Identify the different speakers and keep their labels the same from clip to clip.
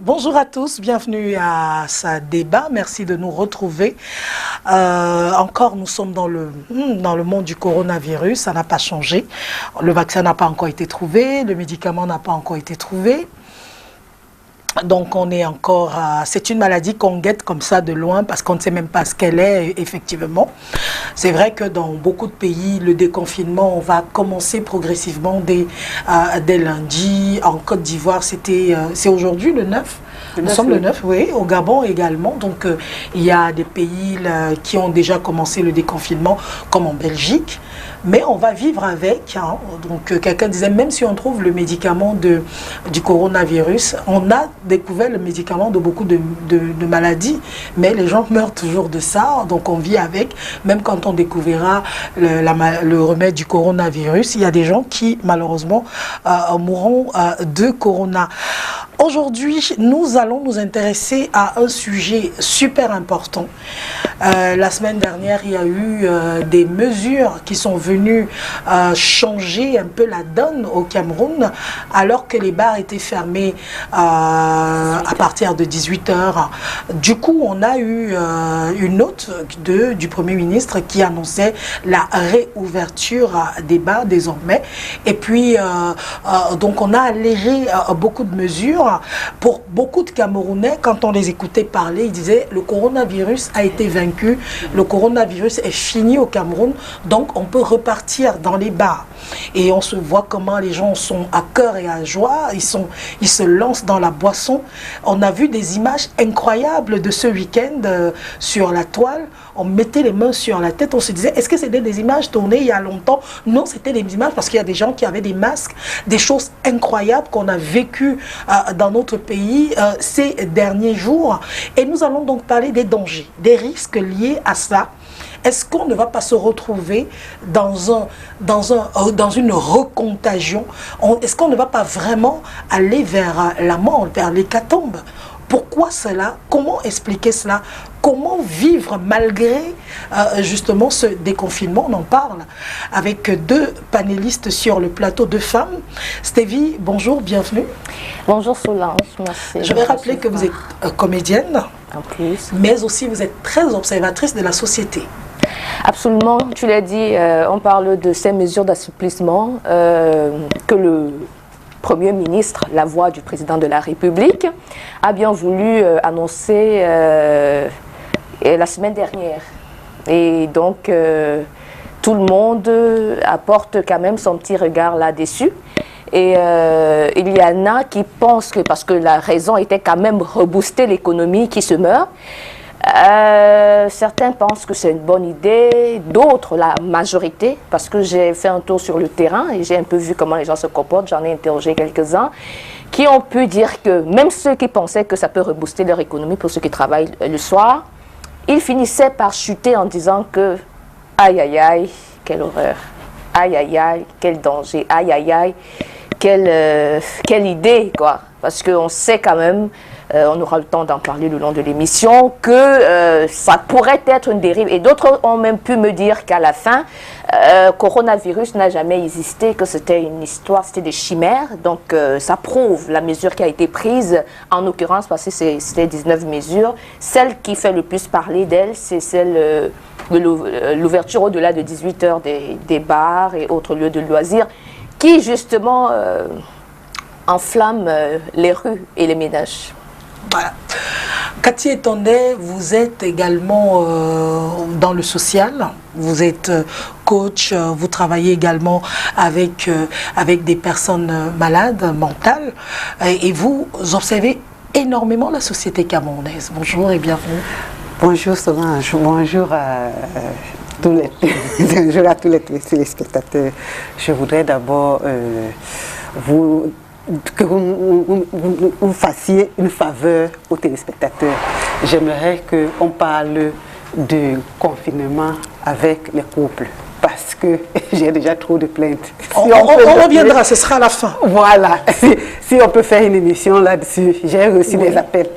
Speaker 1: Bonjour à tous, bienvenue à ce débat, merci de nous retrouver. Encore, nous sommes dans le monde du coronavirus, ça n'a pas changé. Le vaccin n'a pas encore été trouvé, le médicament n'a pas encore été trouvé. Donc on est encore, c'est une maladie qu'on guette comme ça de loin parce qu'on ne sait même pas ce qu'elle est effectivement. C'est vrai que dans beaucoup de pays, le déconfinement, on va commencer progressivement dès lundi. En Côte d'Ivoire, c'est aujourd'hui le 9. Nous sommes le 9, oui, au Gabon également. Donc il y a des pays là, qui ont déjà commencé le déconfinement, comme en Belgique. Mais on va vivre avec. Hein. Donc quelqu'un disait, même si on trouve le médicament du coronavirus, on a découvert le médicament de beaucoup de maladies, mais les gens meurent toujours de ça. Donc on vit avec. Même quand on découvrira le remède du coronavirus, il y a des gens qui malheureusement mourront de corona. Aujourd'hui, nous allons nous intéresser à un sujet super important. La semaine dernière, il y a eu des mesures qui sont venues changer un peu la donne au Cameroun, alors que les bars étaient fermés à partir de 18h. Du coup, on a eu une note du Premier ministre qui annonçait la réouverture des bars désormais. Et puis, donc on a allégé beaucoup de mesures. Pour beaucoup de Camerounais, quand on les écoutait parler, ils disaient le coronavirus a été vaincu, le coronavirus est fini au Cameroun, donc on peut repartir dans les bars. Et on se voit comment les gens sont à cœur et à joie, ils se lancent dans la boisson. On a vu des images incroyables de ce week-end sur la toile. On mettait les mains sur la tête, on se disait, est-ce que c'était des images tournées il y a longtemps? Non, c'était des images parce qu'il y a des gens qui avaient des masques, des choses incroyables qu'on a vécues dans notre pays ces derniers jours. Et nous allons donc parler des dangers, des risques liés à ça. Est-ce qu'on ne va pas se retrouver dans une recontagion? Est-ce qu'on ne va pas vraiment aller vers la mort, vers l'hécatombe? Pourquoi cela? Comment expliquer cela? Comment vivre malgré justement ce déconfinement? On en parle avec deux panélistes sur le plateau, deux femmes. Stevie, bonjour, bienvenue.
Speaker 2: Bonjour Solange, merci.
Speaker 1: Je vais rappeler que vous êtes comédienne,
Speaker 2: en plus, mais
Speaker 1: aussi vous êtes très observatrice de la société.
Speaker 2: Absolument, tu l'as dit, on parle de ces mesures d'assouplissement que le Premier ministre, la voix du président de la République, a bien voulu annoncer la semaine dernière. Et donc, tout le monde apporte quand même son petit regard là-dessus. Et il y en a qui pensent que, parce que la raison était quand même rebooster l'économie qui se meurt, certains pensent que c'est une bonne idée, d'autres, la majorité, parce que j'ai fait un tour sur le terrain et j'ai un peu vu comment les gens se comportent, j'en ai interrogé quelques-uns, qui ont pu dire que même ceux qui pensaient que ça peut rebooster leur économie pour ceux qui travaillent le soir, ils finissaient par chuter en disant que aïe aïe aïe, quelle horreur, aïe aïe aïe, quel danger, aïe aïe aïe, quelle idée, quoi, parce qu'on sait quand même, on aura le temps d'en parler le long de l'émission, que ça pourrait être une dérive. Et d'autres ont même pu me dire qu'à la fin, coronavirus n'a jamais existé, que c'était une histoire, c'était des chimères. Donc ça prouve la mesure qui a été prise, en l'occurrence, parce que c'était 19 mesures. Celle qui fait le plus parler d'elle, c'est celle de l'ouverture au-delà de 18 heures des bars et autres lieux de loisirs, qui justement enflamme les rues et les ménages.
Speaker 1: Voilà. Cathy Etondé, vous êtes également dans le social, vous êtes coach, vous travaillez également avec des personnes malades, mentales, et vous observez énormément la société camerounaise. Bonjour et bienvenue.
Speaker 3: Bonjour Solange, bonjour à tous les téléspectateurs. Je voudrais d'abord que vous fassiez une faveur aux téléspectateurs. j'aimerais qu'on parle du confinement avec les couples. Parce que j'ai déjà trop de plaintes.
Speaker 1: On reviendra, ce sera à la fin.
Speaker 3: Voilà, si on peut faire une émission là-dessus, j'ai reçu des appels.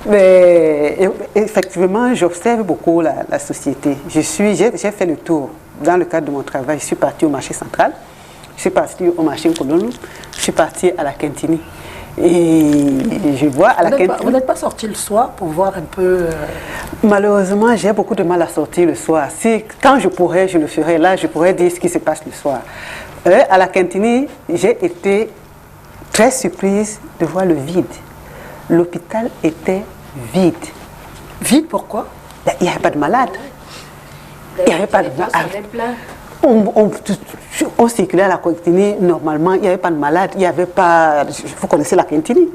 Speaker 3: Mais effectivement, j'observe beaucoup la société. J'ai fait le tour. Dans le cadre de mon travail, je suis partie au marché central, je suis partie au marché Nkolonou, je suis partie à la Quintini. Et je vois à la Quintini.
Speaker 1: Vous n'êtes pas sorti le soir pour voir un peu...
Speaker 3: Malheureusement, j'ai beaucoup de mal à sortir le soir. Quand je pourrais, je le ferais. Là, je pourrais dire ce qui se passe le soir. À la Quintini, j'ai été très surprise de voir le vide. L'hôpital était vide.
Speaker 1: Vide, pourquoi?
Speaker 3: Il n'y avait pas de malades. Il n'y avait pas de malades. On circulait à la Quintini, normalement, il n'y avait pas de malades. Il n'y avait pas... Vous connaissez la Quintini?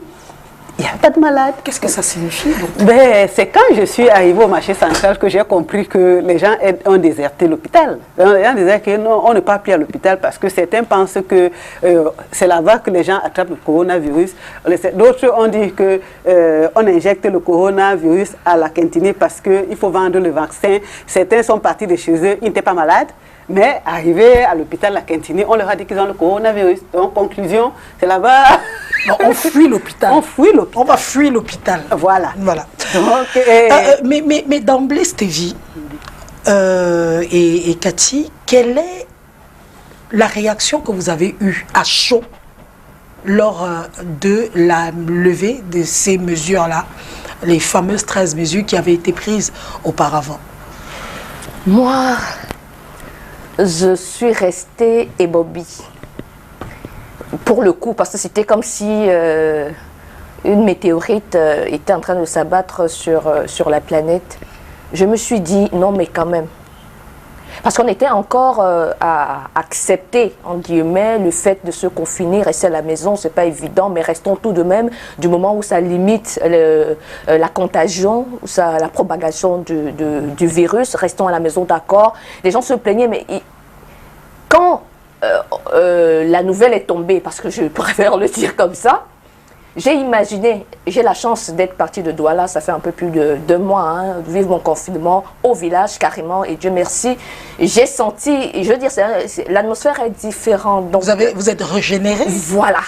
Speaker 3: Il n'y avait pas de malades.
Speaker 1: Qu'est-ce que ça signifie donc?
Speaker 3: C'est quand je suis arrivée au marché central que j'ai compris que les gens ont déserté l'hôpital. Les gens disaient que non, on ne part plus à l'hôpital parce que certains pensent que c'est là-bas que les gens attrapent le coronavirus. D'autres ont dit qu'on injecte le coronavirus à la Quintini parce qu'il faut vendre le vaccin. Certains sont partis de chez eux, ils n'étaient pas malades. Mais arrivés à l'hôpital La Quintini, on leur a dit qu'ils ont le coronavirus. Donc, conclusion, c'est là-bas.
Speaker 1: On fuit l'hôpital.
Speaker 3: On fuit l'hôpital.
Speaker 1: On va fuir l'hôpital.
Speaker 3: Voilà.
Speaker 1: Donc, mais d'emblée, Stévie et Cathy, quelle est la réaction que vous avez eue à chaud lors de la levée de ces mesures-là, les fameuses 13 mesures qui avaient été prises auparavant?
Speaker 2: Moi, je suis restée ébobie. Pour le coup, parce que c'était comme si une météorite était en train de s'abattre sur la planète. Je me suis dit, non mais quand même. Parce qu'on était encore à accepter, en guillemets, le fait de se confiner, rester à la maison, c'est pas évident, mais restons tout de même, du moment où ça limite la contagion, où la propagation du virus, restons à la maison, d'accord. Les gens se plaignaient, mais quand la nouvelle est tombée, parce que je préfère le dire comme ça, j'ai imaginé, j'ai la chance d'être partie de Douala, ça fait un peu plus de 2 mois, de vivre mon confinement au village carrément, et Dieu merci, j'ai senti, je veux dire, l'atmosphère est différente. Donc,
Speaker 1: vous êtes régénéré?
Speaker 2: Voilà.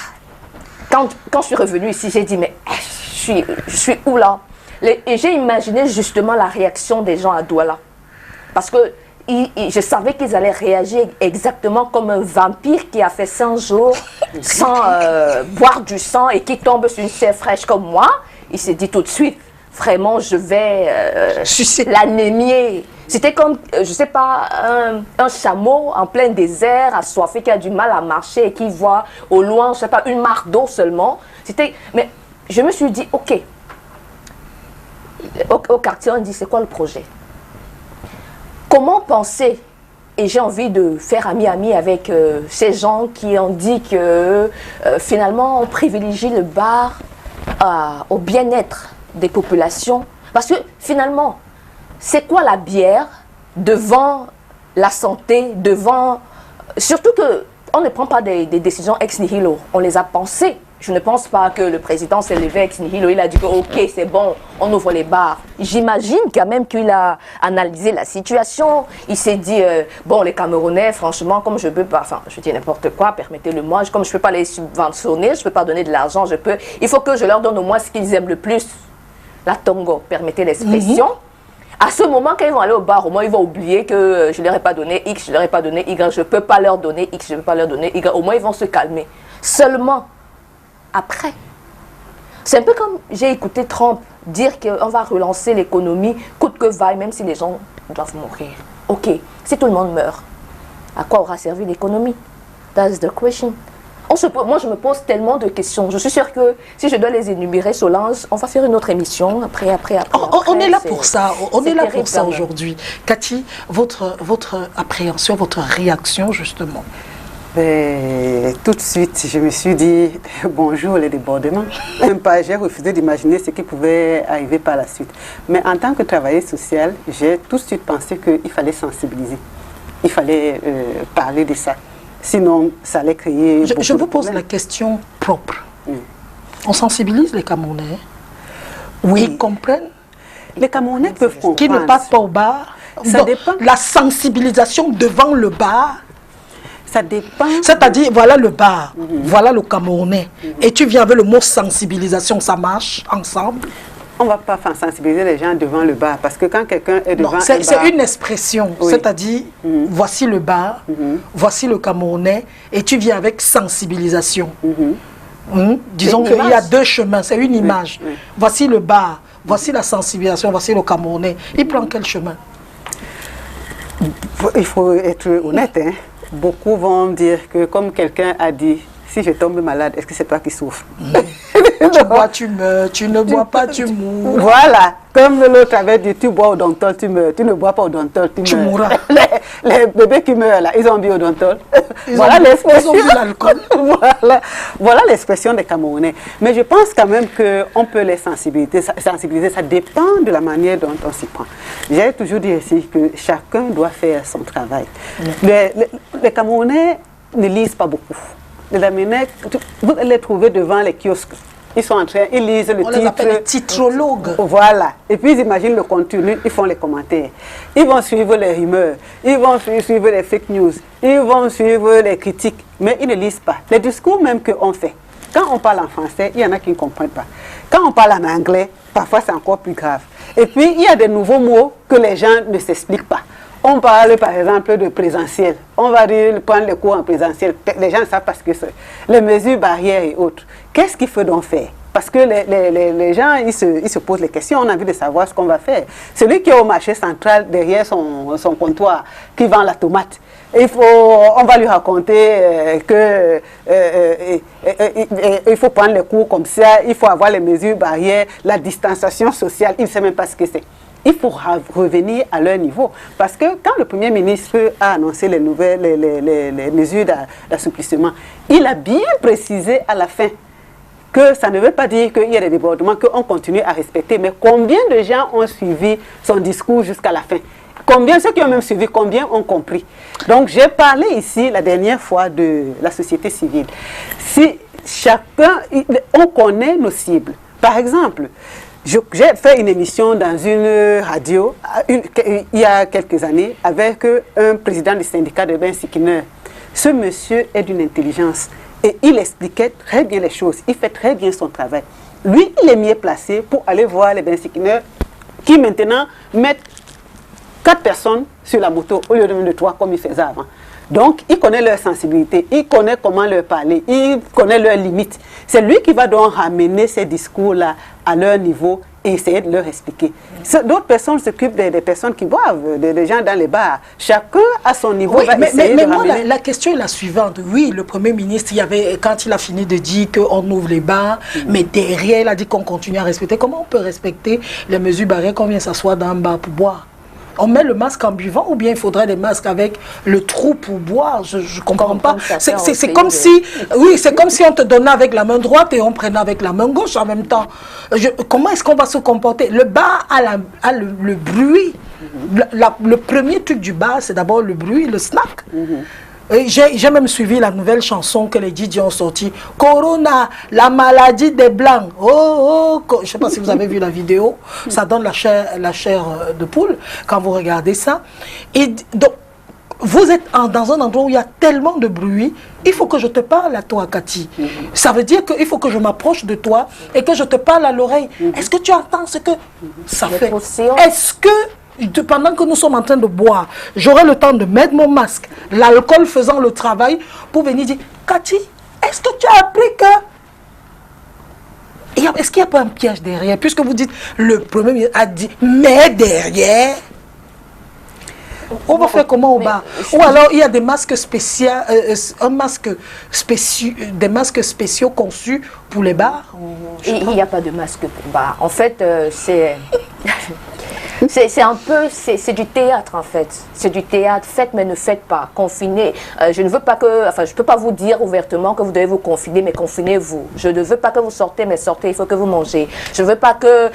Speaker 2: Quand je suis revenue ici, j'ai dit, mais je suis où là? Et j'ai imaginé justement la réaction des gens à Douala. Parce que je savais qu'ils allaient réagir exactement comme un vampire qui a fait 100 jours sans boire du sang et qui tombe sur une terre fraîche comme moi. Il s'est dit tout de suite, vraiment, je vais l'anémier. C'était comme, je ne sais pas, un chameau en plein désert, assoiffé, qui a du mal à marcher et qui voit au loin, je ne sais pas, une mare d'eau seulement. Mais je me suis dit, ok. Au quartier, on dit, c'est quoi le projet? Comment penser, et j'ai envie de faire ami avec ces gens qui ont dit que finalement on privilégie le bar au bien-être des populations. Parce que finalement, c'est quoi la bière devant la santé, devant... Surtout qu'on ne prend pas des décisions ex nihilo, on les a pensées. Je ne pense pas que le président s'est levé ex nihilo, il a dit que ok, c'est bon, on ouvre les bars. J'imagine quand même qu'il a analysé la situation. Il s'est dit, bon, les Camerounais, franchement, comme je peux pas, enfin, je dis n'importe quoi, permettez-le-moi, comme je ne peux pas les subventionner, je ne peux pas donner de l'argent, il faut que je leur donne au moins ce qu'ils aiment le plus. La tongo, permettez l'expression. À ce moment, quand ils vont aller au bar, au moins ils vont oublier que je ne leur ai pas donné X, je ne leur ai pas donné Y, je ne peux pas leur donner X, je ne peux pas leur donner Y. Au moins ils vont se calmer. Seulement, après, c'est un peu comme j'ai écouté Trump dire qu'on va relancer l'économie coûte que vaille, même si les gens doivent mourir. Ok, si tout le monde meurt, à quoi aura servi l'économie? That's the question. Moi, je me pose tellement de questions. Je suis sûre que si je dois les énumérer, Solange, on va faire une autre émission après.
Speaker 1: On est là pour ça. On est là pour ça
Speaker 2: terrible,
Speaker 1: aujourd'hui. Cathy, votre appréhension, votre réaction, justement.
Speaker 3: Tout de suite, je me suis dit, bonjour les débordements. Même pas, j'ai refusé d'imaginer ce qui pouvait arriver par la suite. Mais en tant que travailleuse sociale, j'ai tout de suite pensé qu'il fallait sensibiliser. Il fallait parler de ça. Sinon, ça allait créer...
Speaker 1: Je vous pose la question propre. On sensibilise les Camerounais? Oui. Ils comprennent
Speaker 3: Les Camerounais peuvent comprendre.
Speaker 1: Qui ne partent pas au bar.
Speaker 3: Ça dépend.
Speaker 1: La sensibilisation devant le bar.
Speaker 3: Ça dépend.
Speaker 1: C'est-à-dire, voilà le bar, voilà le Camerounais. Et tu viens avec le mot sensibilisation, ça marche ensemble?
Speaker 3: On ne va pas faire sensibiliser les gens devant le bar, parce que quand quelqu'un est devant un bar...
Speaker 1: C'est une expression,
Speaker 3: Oui.
Speaker 1: c'est-à-dire, voici le bar, voici le Camerounais, et tu viens avec sensibilisation. Disons qu'il y a deux chemins, c'est une image.
Speaker 3: Oui.
Speaker 1: Voici le bar, voici la sensibilisation, voici le Camerounais. Il prend quel chemin?
Speaker 3: Il faut être honnête, hein. Beaucoup vont dire que, comme quelqu'un a dit, si je tombe malade, est-ce que c'est toi qui souffres?
Speaker 1: Tu bois, tu meurs, tu ne bois pas, tu mourras.
Speaker 3: Voilà, comme l'autre avait dit, tu bois au Dontol, tu meurs, tu ne bois pas au Dontol, tu meurs.
Speaker 1: mourras.
Speaker 3: Les bébés qui meurent là, ils ont bu au Dontol.
Speaker 1: Ils ont bu l'alcool.
Speaker 3: Voilà l'expression des Camerounais. Mais je pense quand même qu'on peut les sensibiliser, ça dépend de la manière dont on s'y prend. J'ai toujours dit ici que chacun doit faire son travail. Les Camerounais ne lisent pas beaucoup. Les Camerounais, vous les trouvez devant les kiosques. Ils sont en train, ils lisent le titre.
Speaker 1: On les appelle les titrologues.
Speaker 3: Voilà. Et puis ils imaginent le contenu, ils font les commentaires. Ils vont suivre les rumeurs, ils vont suivre les fake news, ils vont suivre les critiques, mais ils ne lisent pas. Les discours même qu'on fait, quand on parle en français, il y en a qui ne comprennent pas. Quand on parle en anglais, parfois c'est encore plus grave. Et puis il y a des nouveaux mots que les gens ne s'expliquent pas. On parle par exemple de présentiel. On va dire prendre les cours en présentiel. Les gens ne savent pas ce que c'est. Les mesures barrières et autres. Qu'est-ce qu'il faut donc faire? Parce que les gens, ils se posent les questions. On a envie de savoir ce qu'on va faire. Celui qui est au marché central derrière son comptoir, qui vend la tomate, on va lui raconter il faut prendre les cours comme ça, il faut avoir les mesures barrières, la distanciation sociale. Il ne sait même pas ce que c'est. Il faut revenir à leur niveau. Parce que quand le Premier ministre a annoncé les mesures d'assouplissement, il a bien précisé à la fin que ça ne veut pas dire qu'il y a des débordements, qu'on continue à respecter. Mais combien de gens ont suivi son discours jusqu'à la fin? Combien, ceux qui ont même suivi, combien ont compris? Donc j'ai parlé ici la dernière fois de la société civile. Si chacun, on connaît nos cibles. Par exemple, j'ai fait une émission dans une radio il y a quelques années avec un président du syndicat de Bensikineur. Ce monsieur est d'une intelligence et il expliquait très bien les choses. Il fait très bien son travail. Lui, il est mieux placé pour aller voir les Bensikineurs qui maintenant mettent 4 personnes sur la moto au lieu de 3 comme il faisait avant. Donc, il connaît leur sensibilité, il connaît comment leur parler, il connaît leurs limites. C'est lui qui va donc ramener ces discours-là à leur niveau et essayer de leur expliquer. D'autres personnes s'occupent des personnes qui boivent, des gens dans les bars. Chacun à son niveau va essayer de ramener.
Speaker 1: Mais la question est la suivante. Oui, le Premier ministre, quand il a fini de dire qu'on ouvre les bars, mais derrière, il a dit qu'on continue à respecter. Comment on peut respecter les mesures barrières qu'on vient s'asseoir dans un bar pour boire? On met le masque en buvant ou bien il faudrait des masques avec le trou pour boire? Je ne comprends pas. C'est comme si, oui, c'est comme si on te donnait avec la main droite et on prenait avec la main gauche en même temps. Comment est-ce qu'on va se comporter? Le bar a le bruit. Le premier truc du bar, c'est d'abord le bruit, le snack. J'ai même suivi la nouvelle chanson que les DJ ont sortie. Corona, la maladie des Blancs. Je ne sais pas si vous avez vu la vidéo. Ça donne la chair de poule quand vous regardez ça. Et donc, vous êtes dans un endroit où il y a tellement de bruit. Il faut que je te parle à toi, Cathy. Ça veut dire qu'il faut que je m'approche de toi et que je te parle à l'oreille. Est-ce que tu entends ce que ça fait? Est-ce que pendant que nous sommes en train de boire, j'aurai le temps de mettre mon masque, l'alcool faisant le travail, pour venir dire, Cathy, est-ce que tu as appris que... Est-ce qu'il n'y a pas un piège derrière? Puisque vous dites, le Premier ministre a dit, mais derrière... On va faire comment au bar? Ou alors il y a des masques spéciaux, des masques spéciaux conçus pour les bars?
Speaker 2: Il n'y a pas de masque pour bar. En fait, c'est un peu, c'est du théâtre en fait. C'est du théâtre. Faites mais ne faites pas. Confinez. Je ne veux pas que, je peux pas vous dire ouvertement que vous devez vous confiner, mais confinez-vous. Je ne veux pas que vous sortez, mais sortez. Il faut que vous mangez. Je ne veux pas que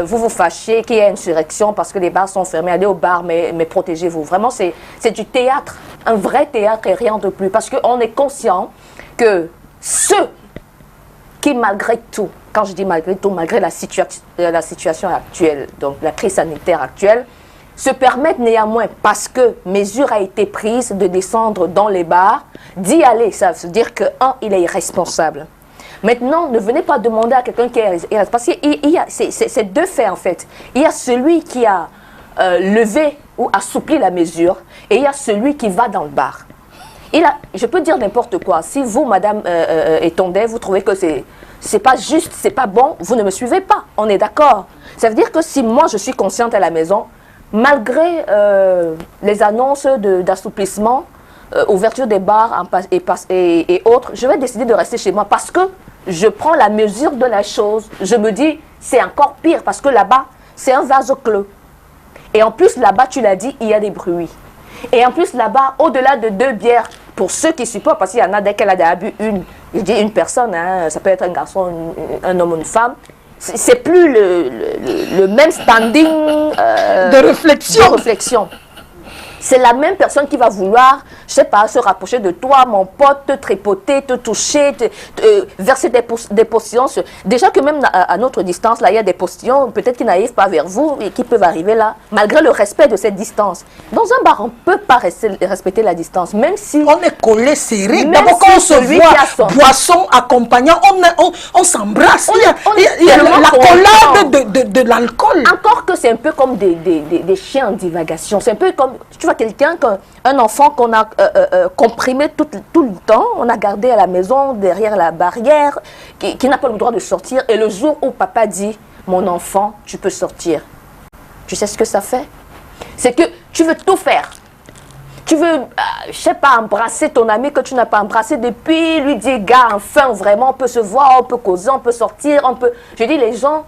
Speaker 2: vous vous fâchiez, qu'il y ait insurrection parce que les bars sont fermés. Allez au bar, mais protégez-vous. Vraiment, c'est du théâtre, un vrai théâtre et rien de plus. Parce qu'on est conscient que ceux qui, malgré tout, quand je dis malgré tout, malgré la situation actuelle, donc la crise sanitaire actuelle, se permettent néanmoins, parce que mesure a été prise de descendre dans les bars, d'y aller. Ça veut dire que, il est irresponsable. Maintenant, ne venez pas demander à quelqu'un qui est irresponsable. Parce que c'est deux faits, en fait. Il y a celui qui a levé ou assoupli la mesure, et il y a celui qui va dans le bar. Je peux dire n'importe quoi. Si vous, madame Etonde, vous trouvez que c'est pas juste, c'est pas bon, vous ne me suivez pas. On est d'accord. Ça veut dire que si moi, je suis consciente à la maison, malgré les annonces d'assouplissement, ouverture des bars et autres, je vais décider de rester chez moi parce que je prends la mesure de la chose. Je me dis, c'est encore pire parce que là-bas, c'est un vase clos. Et en plus, là-bas, tu l'as dit, il y a des bruits. Et en plus, là-bas, au-delà de 2 bières, pour ceux qui supportent, parce qu'il y en a dès qu'elle a bu je dis une personne, hein, ça peut être un garçon, un homme ou une femme, c'est plus le même standing
Speaker 1: de réflexion.
Speaker 2: C'est la même personne qui va vouloir, je sais pas, se rapprocher de toi, mon pote, te tripoter, te toucher, verser des postillons. Déjà que même à notre distance, là, il y a des postillons, peut-être qui n'arrivent pas vers vous et qui peuvent arriver là, malgré le respect de cette distance. Dans un bar, on ne peut pas respecter la distance, même si...
Speaker 1: On est collé serré. D'abord, quand on se voit, boisson accompagnant, on s'embrasse. Il y a la collade de l'alcool.
Speaker 2: Encore que c'est un peu comme des chiens en divagation. C'est un peu comme... Tu vois quelqu'un, un enfant qu'on a comprimé tout le temps, on a gardé à la maison, derrière la barrière, qui n'a pas le droit de sortir. Et le jour où papa dit, mon enfant, tu peux sortir. Tu sais ce que ça fait? C'est que tu veux tout faire. Tu veux, je sais pas, embrasser ton ami que tu n'as pas embrassé depuis, lui dire, gars, enfin, vraiment, on peut se voir, on peut causer, on peut sortir, on peut... Je dis, les gens,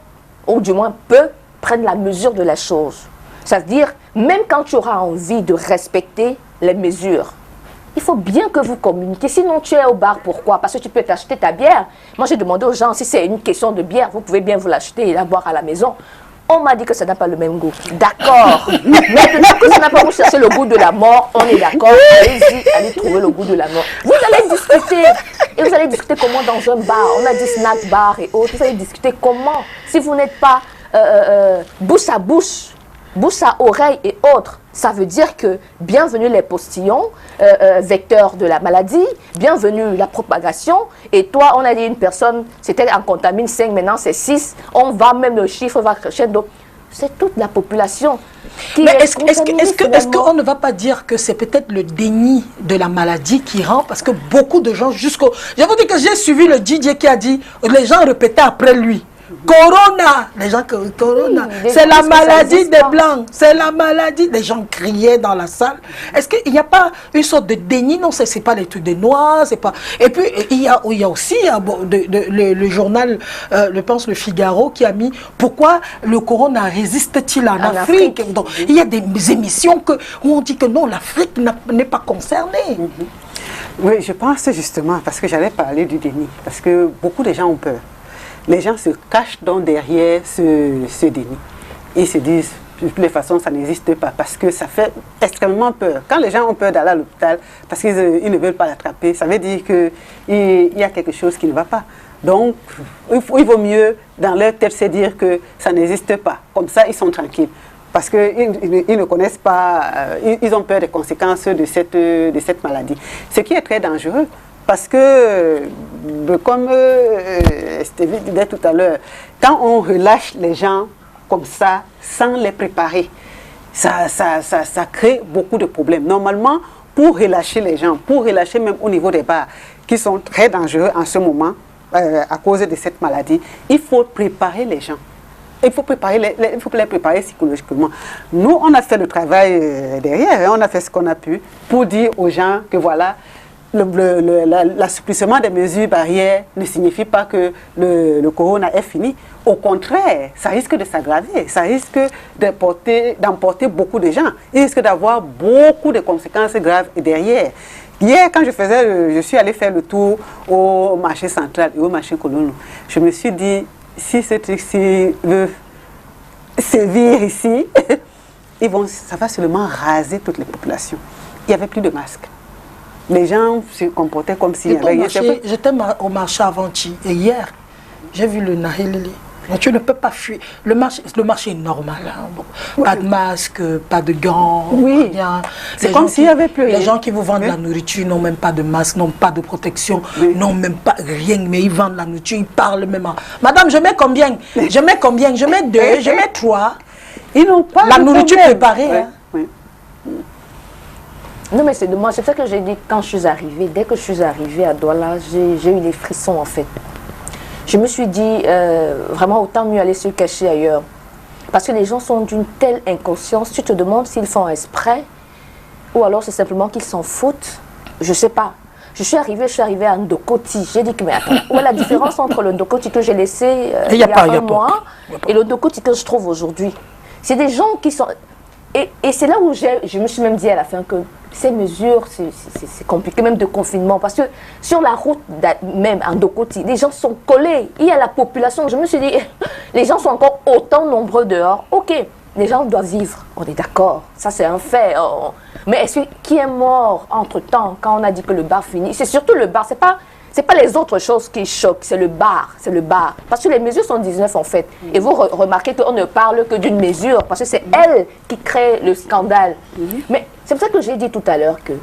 Speaker 2: ou du moins peu, prennent la mesure de la chose. Ça veut dire, même quand tu auras envie de respecter les mesures, il faut bien que vous communiquiez. Sinon, tu es au bar, pourquoi? Parce que tu peux t'acheter ta bière. Moi, j'ai demandé aux gens, si c'est une question de bière, vous pouvez bien vous l'acheter et la boire à la maison. On m'a dit que ça n'a pas le même goût. D'accord. Maintenant que ça n'a pas, vous cherchez le goût de la mort, on est d'accord. Allez-y, allez trouver le goût de la mort. Vous allez discuter. Et vous allez discuter comment dans un bar. On a dit snack bar et autres. Vous allez discuter comment. Si vous n'êtes pas bouche à bouche, bouche à oreille et autres, ça veut dire que bienvenue les postillons, vecteurs de la maladie, bienvenue la propagation. Et toi, on a dit une personne, c'était en contamine 5, maintenant c'est 6. On va même, le chiffre va crescendo. C'est toute la population qui
Speaker 1: mais est-ce qu'on ne va pas dire que c'est peut-être le déni de la maladie qui rend, parce que beaucoup de gens jusqu'au... Je vous dis que j'ai suivi le DJ qui a dit, les gens répétaient après lui. Corona, les gens Corona, c'est la maladie des Blancs, c'est la maladie. Les gens criaient dans la salle. Est-ce qu'il n'y a pas une sorte de déni? Non, c'est pas les trucs des Noirs, c'est pas. Et puis il y a aussi le journal, je pense le Figaro, qui a mis pourquoi le Corona résiste-t-il en Afrique. Donc il y a des émissions où on dit que non, l'Afrique n'est pas concernée.
Speaker 3: Oui, je pense justement parce que j'allais parler du déni, parce que beaucoup de gens ont peur. Les gens se cachent donc derrière ce déni. Ils se disent, de toutes les façons, ça n'existe pas parce que ça fait extrêmement peur. Quand les gens ont peur d'aller à l'hôpital parce qu'ils ne veulent pas l'attraper, ça veut dire qu'il y a quelque chose qui ne va pas. Donc, il vaut mieux, dans leur tête, se dire que ça n'existe pas. Comme ça, ils sont tranquilles. Parce qu'ils ne connaissent pas, ils ont peur des conséquences de cette maladie. Ce qui est très dangereux. Parce que, comme Stevie disait tout à l'heure, quand on relâche les gens comme ça, sans les préparer, ça crée beaucoup de problèmes. Normalement, pour relâcher les gens, pour relâcher même au niveau des bars, qui sont très dangereux en ce moment, à cause de cette maladie, il faut préparer les gens. Il faut les préparer psychologiquement. Nous, on a fait le travail derrière, on a fait ce qu'on a pu pour dire aux gens que voilà, l'assouplissement des mesures barrières ne signifie pas que le corona est fini. Au contraire, ça risque de s'aggraver, ça risque d'emporter beaucoup de gens. Il risque d'avoir beaucoup de conséquences graves derrière. Hier, quand je suis allé faire le tour au marché central et au marché Kolono, je me suis dit, si ce truc-ci veut sévir ici, ça va seulement raser toutes les populations. Il n'y avait plus de masques. Les gens se comportaient comme s'il y avait rien.
Speaker 1: J'étais au marché avant-hier et hier, J'ai vu le Nahélélé. Donc, tu ne peux pas fuir. Le marché est normal. Hein. Bon, pas de masque, pas de gants.
Speaker 3: Oui.
Speaker 1: Rien.
Speaker 3: C'est comme s'il n'y avait plus rien.
Speaker 1: Les gens qui vous vendent la nourriture n'ont même pas de masque, n'ont pas de protection, n'ont même pas rien. Mais ils vendent la nourriture, ils parlent même. Madame, je mets combien? Je mets combien? Je mets 2, je mets 3.
Speaker 3: Ils n'ont pas
Speaker 1: la
Speaker 3: de
Speaker 1: nourriture
Speaker 3: problème.
Speaker 1: préparée. Hein.
Speaker 3: Oui.
Speaker 2: Non, mais c'est de moi. C'est ça que j'ai dit quand je suis arrivée. Dès que je suis arrivée à Douala, j'ai eu des frissons en fait. Je me suis dit, vraiment, autant mieux aller se cacher ailleurs. Parce que les gens sont d'une telle inconscience. Tu te demandes s'ils font exprès ou alors c'est simplement qu'ils s'en foutent. Je ne sais pas. Je suis arrivée à Ndokoti. J'ai dit que, mais attends, où est la différence entre le Ndokoti que j'ai laissé il y a un mois et le Ndokoti que je trouve aujourd'hui? C'est des gens qui sont... Et c'est là où je me suis même dit à la fin que ces mesures, c'est compliqué même de confinement. Parce que sur la route, même en Ndokoti, les gens sont collés. Il y a la population. Je me suis dit, les gens sont encore autant nombreux dehors. Ok, les gens doivent vivre. On est d'accord. Ça, c'est un fait. Mais est-ce qui est mort entre-temps quand on a dit que le bar finit? C'est surtout le bar. C'est pas les autres choses qui choquent, c'est le bar, Parce que les mesures sont 19 en fait. Et vous remarquez qu'on ne parle que d'une mesure, parce que c'est elle qui crée le scandale. Mais c'est pour ça que j'ai dit tout à l'heure que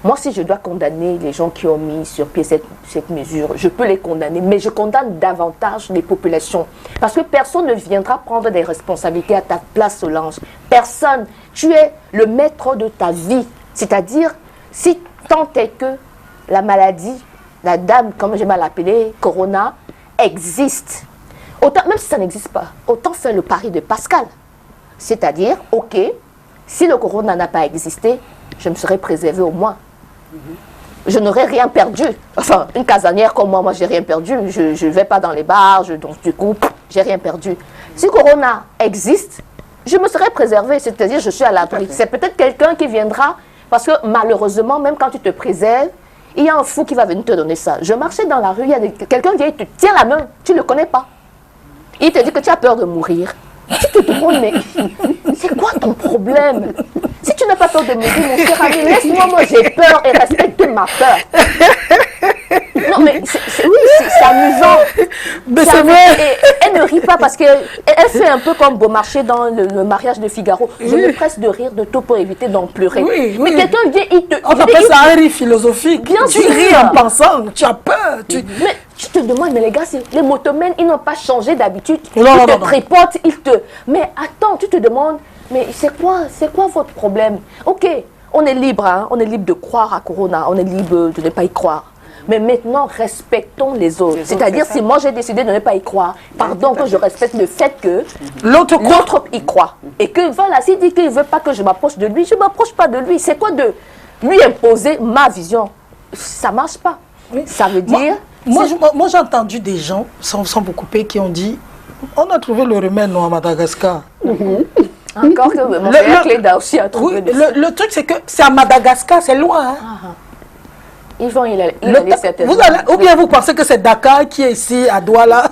Speaker 2: moi, si je dois condamner les gens qui ont mis sur pied cette mesure, je peux les condamner, mais je condamne davantage les populations. Parce que personne ne viendra prendre des responsabilités à ta place, Solange. Personne. Tu es le maître de ta vie. C'est-à-dire, si tant est que la maladie, la dame, comme j'aime à l'appeler, Corona, existe. Autant, même si ça n'existe pas, autant faire le pari de Pascal. C'est-à-dire, ok, si le Corona n'a pas existé, je me serais préservée au moins. Je n'aurais rien perdu. Enfin, une casanière comme moi, j'ai rien perdu. Je ne vais pas dans les bars, donc du coup, j'ai rien perdu. Si Corona existe, je me serais préservée, c'est-à-dire je suis à l'abri. C'est peut-être quelqu'un qui viendra, parce que malheureusement, même quand tu te préserves, il y a un fou qui va venir te donner ça. Je marchais dans la rue, il y a quelqu'un qui te tient la main, tu ne le connais pas. Il te dit que tu as peur de mourir. Tu te demandes, mais c'est quoi ton problème? Si tu n'as pas peur de mourir, mon cher ami, laisse-moi, moi j'ai peur et respecte ma peur. Non, mais c'est amusant.
Speaker 1: Mais c'est vrai.
Speaker 2: Et elle ne rit pas parce qu'elle fait un peu comme Beaumarchais dans le mariage de Figaro. Je me presse de rire de tout pour éviter d'en pleurer. Mais quelqu'un vient,
Speaker 1: on appelle ça un rire philosophique.
Speaker 2: Bien
Speaker 1: tu
Speaker 2: sûr.
Speaker 1: ris en pensant, tu as peur.
Speaker 2: Mais tu te demandes, mais les gars, les motomènes, ils n'ont pas changé d'habitude. Ils
Speaker 1: non,
Speaker 2: te tripotent, Mais attends, tu te demandes, mais c'est quoi votre problème? Ok, on est libre, hein, on est libre de croire à Corona, on est libre de ne pas y croire. Mais maintenant, respectons les autres. C'est-à-dire, si moi j'ai décidé de ne pas y croire, pardon que je respecte le fait que l'autre y croit. Et que voilà, s'il dit qu'il ne veut pas que je m'approche de lui, je ne m'approche pas de lui. C'est quoi de lui imposer ma vision? Ça ne marche pas. Oui. Ça veut dire...
Speaker 1: Moi j'ai entendu des gens, sans vous couper, qui ont dit on a trouvé le remède à Madagascar.
Speaker 2: Encore que mon frère Cléda aussi a trouvé.
Speaker 1: Oui, le truc, c'est que c'est à Madagascar, c'est loin. Hein.
Speaker 2: Ils vont y aller certainement.
Speaker 1: Ou bien vous pensez que c'est Dakar qui est ici à Douala?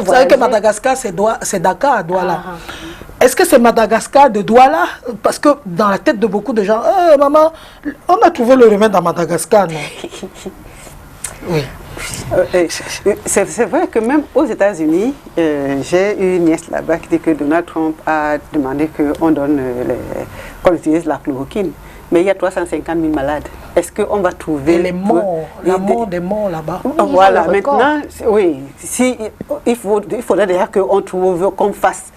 Speaker 1: Vous savez que Madagascar, c'est Dakar à Douala. Est-ce que c'est Madagascar de Douala? Parce que dans la tête de beaucoup de gens, maman, on a trouvé le remède à Madagascar, non? Oui.
Speaker 3: C'est vrai que même aux États-Unis, j'ai une nièce là-bas qui dit que Donald Trump a demandé qu'on utilise la chloroquine. Mais il y a 350 000 malades. Est-ce qu'on va trouver...
Speaker 1: Et les morts, la mort des morts là-bas.
Speaker 3: Voilà, maintenant, oui, il faudrait d'ailleurs qu'on fasse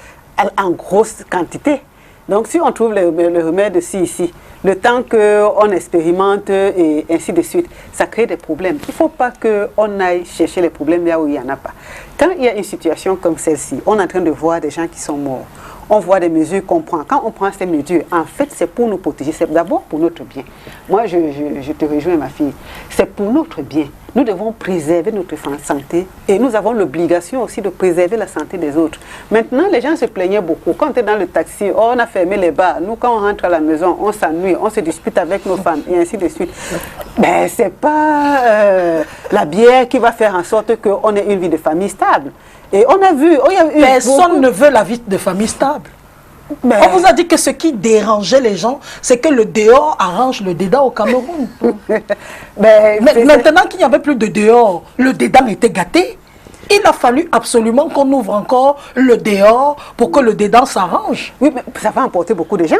Speaker 3: en grosse quantité. Donc si on trouve le remède ici, le temps qu'on expérimente et ainsi de suite, ça crée des problèmes. Il ne faut pas qu'on aille chercher les problèmes là où il n'y en a pas. Quand il y a une situation comme celle-ci, on est en train de voir des gens qui sont morts. On voit des mesures qu'on prend. Quand on prend ces mesures, en fait, c'est pour nous protéger. C'est d'abord pour notre bien. Moi, je te rejoins, ma fille. C'est pour notre bien. Nous devons préserver notre santé et nous avons l'obligation aussi de préserver la santé des autres. Maintenant, les gens se plaignaient beaucoup. Quand on est dans le taxi, on a fermé les bars. Nous, quand on rentre à la maison, on s'ennuie, on se dispute avec nos femmes et ainsi de suite. Ben, c'est pas la bière qui va faire en sorte qu'on ait une vie de famille stable. Et on a vu...
Speaker 1: Personne ne veut la vie de famille stable. Mais on vous a dit que ce qui dérangeait les gens, c'est que le dehors arrange le dedans au Cameroun. Mais maintenant qu'il n'y avait plus de dehors, le dedans était gâté. Il a fallu absolument qu'on ouvre encore le dehors pour que le dedans s'arrange.
Speaker 3: Oui, mais ça va emporter beaucoup de gens.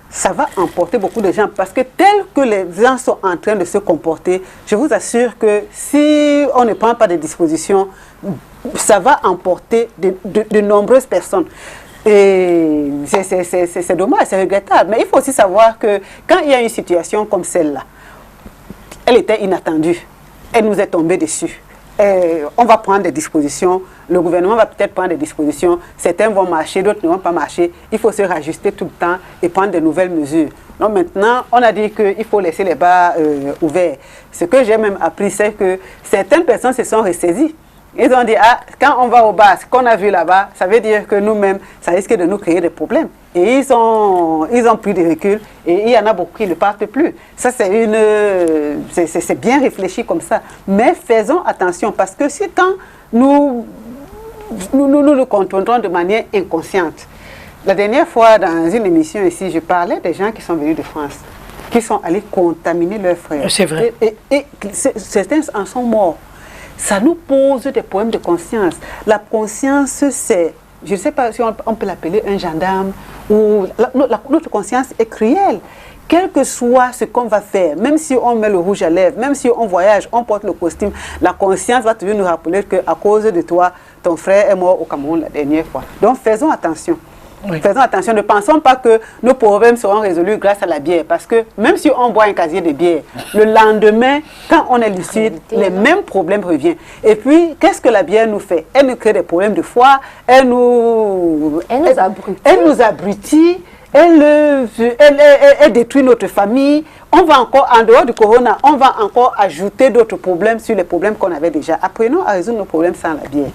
Speaker 3: Ça va emporter beaucoup de gens parce que tel que les gens sont en train de se comporter, je vous assure que si on ne prend pas de dispositions, ça va emporter de nombreuses personnes. Et c'est dommage, c'est regrettable. Mais il faut aussi savoir que quand il y a une situation comme celle-là, elle était inattendue. Elle nous est tombée dessus. Et on va prendre des dispositions. Le gouvernement va peut-être prendre des dispositions. Certains vont marcher, d'autres ne vont pas marcher. Il faut se rajuster tout le temps et prendre de nouvelles mesures. Donc maintenant, on a dit qu'il faut laisser les bars ouverts. Ce que j'ai même appris, c'est que certaines personnes se sont ressaisies. Ils ont dit, ah, quand on va au bar, ce qu'on a vu là-bas, ça veut dire que nous-mêmes, ça risque de nous créer des problèmes. Et ils ont pris des reculs et il y en a beaucoup qui ne partent plus. Ça, c'est bien réfléchi comme ça. Mais faisons attention parce que si quand nous le contrôlons de manière inconsciente. La dernière fois, dans une émission ici, je parlais des gens qui sont venus de France, qui sont allés contaminer leurs frères.
Speaker 1: C'est vrai.
Speaker 3: Et certains en sont morts. Ça nous pose des problèmes de conscience. La conscience, c'est, je ne sais pas si on peut l'appeler un gendarme, ou notre conscience est cruelle. Quel que soit ce qu'on va faire, même si on met le rouge à lèvres, même si on voyage, on porte le costume, la conscience va toujours nous rappeler qu'à cause de toi, ton frère est mort au Cameroun la dernière fois. Donc faisons attention. Oui. Faisons attention, ne pensons pas que nos problèmes seront résolus grâce à la bière. Parce que même si on boit un casier de bière, le lendemain, quand on est lucide, les mêmes problèmes reviennent. Et puis, qu'est-ce que la bière nous fait? Elle nous crée des problèmes de foie, elle nous abrutit, elle détruit notre famille. On va encore, en dehors du corona, on va encore ajouter d'autres problèmes sur les problèmes qu'on avait déjà. Apprenons à résoudre nos problèmes sans la bière.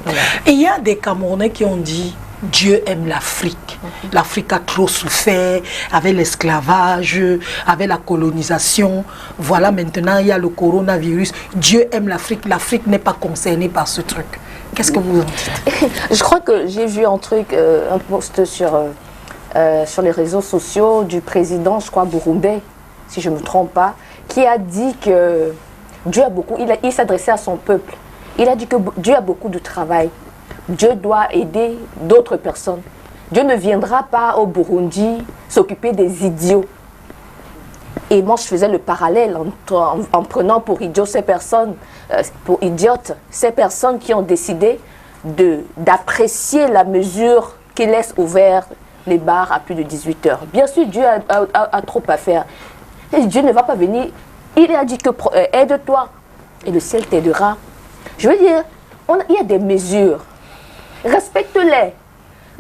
Speaker 1: Voilà. Et il y a des Camerounais qui ont dit Dieu aime l'Afrique. L'Afrique a trop souffert avec l'esclavage, avec la colonisation. Voilà, maintenant il y a le coronavirus. Dieu aime l'Afrique. L'Afrique n'est pas concernée par ce truc. Qu'est-ce que vous en dites?
Speaker 2: Je crois que j'ai vu un truc, un post sur les réseaux sociaux du président, je crois, burundais, si je ne me trompe pas, qui a dit que Dieu a beaucoup, il s'adressait à son peuple. Il a dit que Dieu a beaucoup de travail. Dieu doit aider d'autres personnes. Dieu ne viendra pas au Burundi s'occuper des idiots. Et moi, je faisais le parallèle en prenant pour idiots ces personnes, ces personnes qui ont décidé d'apprécier la mesure qui laisse ouvert les bars à plus de 18 heures. Bien sûr, Dieu a trop à faire. Et Dieu ne va pas venir. Il a dit que aide-toi et le ciel t'aidera. Je veux dire, il y a des mesures. Respecte-les.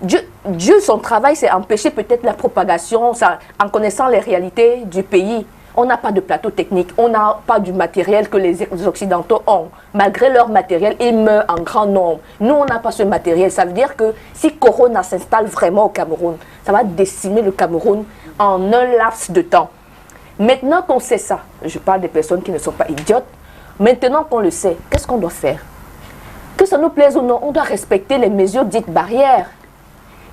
Speaker 2: Dieu, son travail, c'est empêcher peut-être la propagation en connaissant les réalités du pays. On n'a pas de plateau technique, on n'a pas du matériel que les Occidentaux ont. Malgré leur matériel, ils meurent en grand nombre. Nous, on n'a pas ce matériel. Ça veut dire que si Corona s'installe vraiment au Cameroun, ça va décimer le Cameroun en un laps de temps. Maintenant qu'on sait ça, je parle des personnes qui ne sont pas idiotes, maintenant qu'on le sait, qu'est-ce qu'on doit faire? Que ça nous plaise ou non, on doit respecter les mesures dites barrières.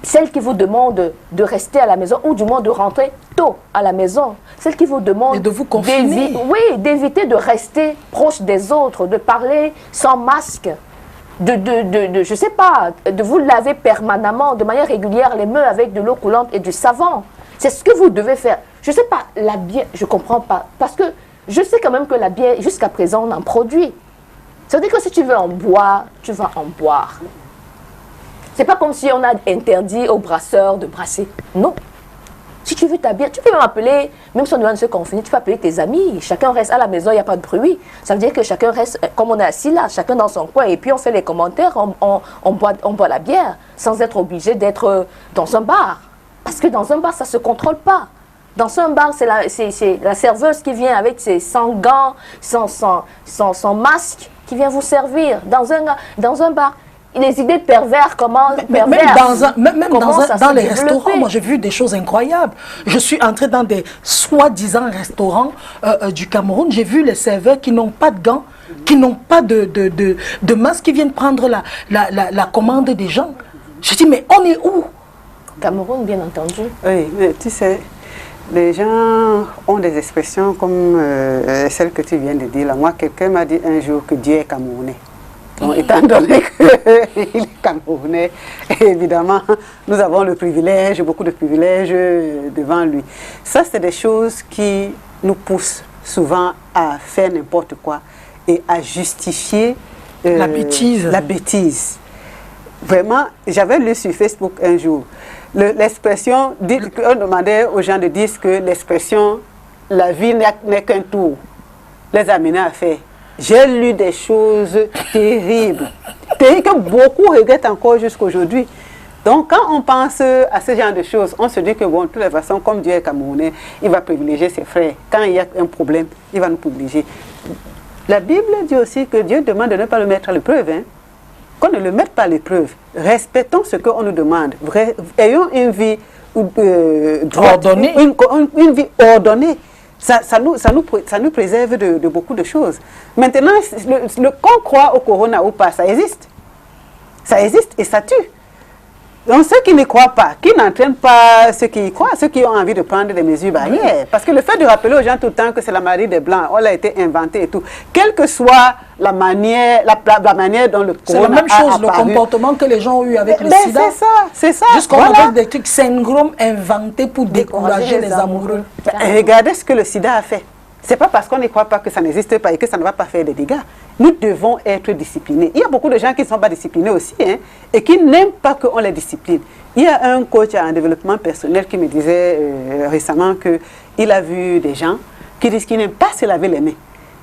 Speaker 2: Celles qui vous demandent de rester à la maison ou du moins de rentrer tôt à la maison. Celles qui vous demandent
Speaker 1: de vous confiner.
Speaker 2: D'éviter de rester proche des autres, de parler sans masque, je sais pas, de vous laver permanemment, de manière régulière, les mains avec de l'eau coulante et du savon. C'est ce que vous devez faire. Je sais pas, la bière, je comprends pas. Parce que je sais quand même que la bière, jusqu'à présent, on en produit. Ça veut dire que si tu veux en boire, tu vas en boire. C'est pas comme si on a interdit aux brasseurs de brasser. Non. Si tu veux ta bière, tu peux m'appeler, même si on doit se confiner, tu peux appeler tes amis. Chacun reste à la maison, il n'y a pas de bruit. Ça veut dire que chacun reste, comme on est assis là, chacun dans son coin. Et puis on fait les commentaires, on boit la bière, sans être obligé d'être dans un bar. Parce que dans un bar, ça ne se contrôle pas. Dans un bar, c'est la serveuse qui vient avec sans gants, sans masque, qui vient vous servir. Dans un bar, les idées perverses,
Speaker 1: Même dans les restaurants, moi j'ai vu des choses incroyables. Je suis entrée dans des soi-disant restaurants du Cameroun, j'ai vu les serveurs qui n'ont pas de gants, qui n'ont pas de masque, qui viennent prendre la commande des gens. Je dis, mais on est où?
Speaker 2: Cameroun, bien entendu.
Speaker 3: Oui, mais tu sais, les gens ont des expressions comme celle que tu viens de dire là. Moi, quelqu'un m'a dit un jour que Dieu est camerounais. Bon, étant donné qu'il est camerounais, évidemment, nous avons le privilège, beaucoup de privilèges devant lui. Ça, c'est des choses qui nous poussent souvent à faire n'importe quoi et à justifier
Speaker 1: la bêtise.
Speaker 3: La bêtise. Vraiment, j'avais lu sur Facebook un jour, l'expression, on demandait aux gens de dire que l'expression « la vie n'est qu'un tour » les amenait à faire. J'ai lu des choses terribles, terribles que beaucoup regrettent encore jusqu'à aujourd'hui. Donc, quand on pense à ce genre de choses, on se dit que, bon, de toute façon, comme Dieu est camerounais, il va privilégier ses frères. Quand il y a un problème, il va nous privilégier. La Bible dit aussi que Dieu demande de ne pas le mettre à l'épreuve. Hein. Qu'on ne le mette pas à l'épreuve. Respectons ce qu'on nous demande. Ayons une vie
Speaker 1: ordonnée.
Speaker 3: Une vie ordonnée. Ça nous préserve de beaucoup de choses. Maintenant, qu'on croit au corona ou pas, ça existe. Ça existe et ça tue. Donc ceux qui ne croient pas, qui n'entraînent pas ceux qui y croient, ceux qui ont envie de prendre des mesures barrières. Parce que le fait de rappeler aux gens tout le temps que c'est la maladie des Blancs, on l'a été inventé et tout, quelle que soit la manière dont le corona
Speaker 1: c'est la même chose,
Speaker 3: a
Speaker 1: le
Speaker 3: apparu.
Speaker 1: comportement que les gens ont eu avec le sida.
Speaker 3: C'est ça.
Speaker 1: Jusqu'à voilà. Des trucs syndromes inventés pour décourager les amoureux.
Speaker 3: Regardez ce que le sida a fait. Ce n'est pas parce qu'on ne croit pas que ça n'existe pas et que ça ne va pas faire des dégâts. Nous devons être disciplinés. Il y a beaucoup de gens qui ne sont pas disciplinés aussi hein, et qui n'aiment pas qu'on les discipline. Il y a un coach en développement personnel qui me disait récemment qu'il a vu des gens qui disent qu'ils n'aiment pas se laver les mains.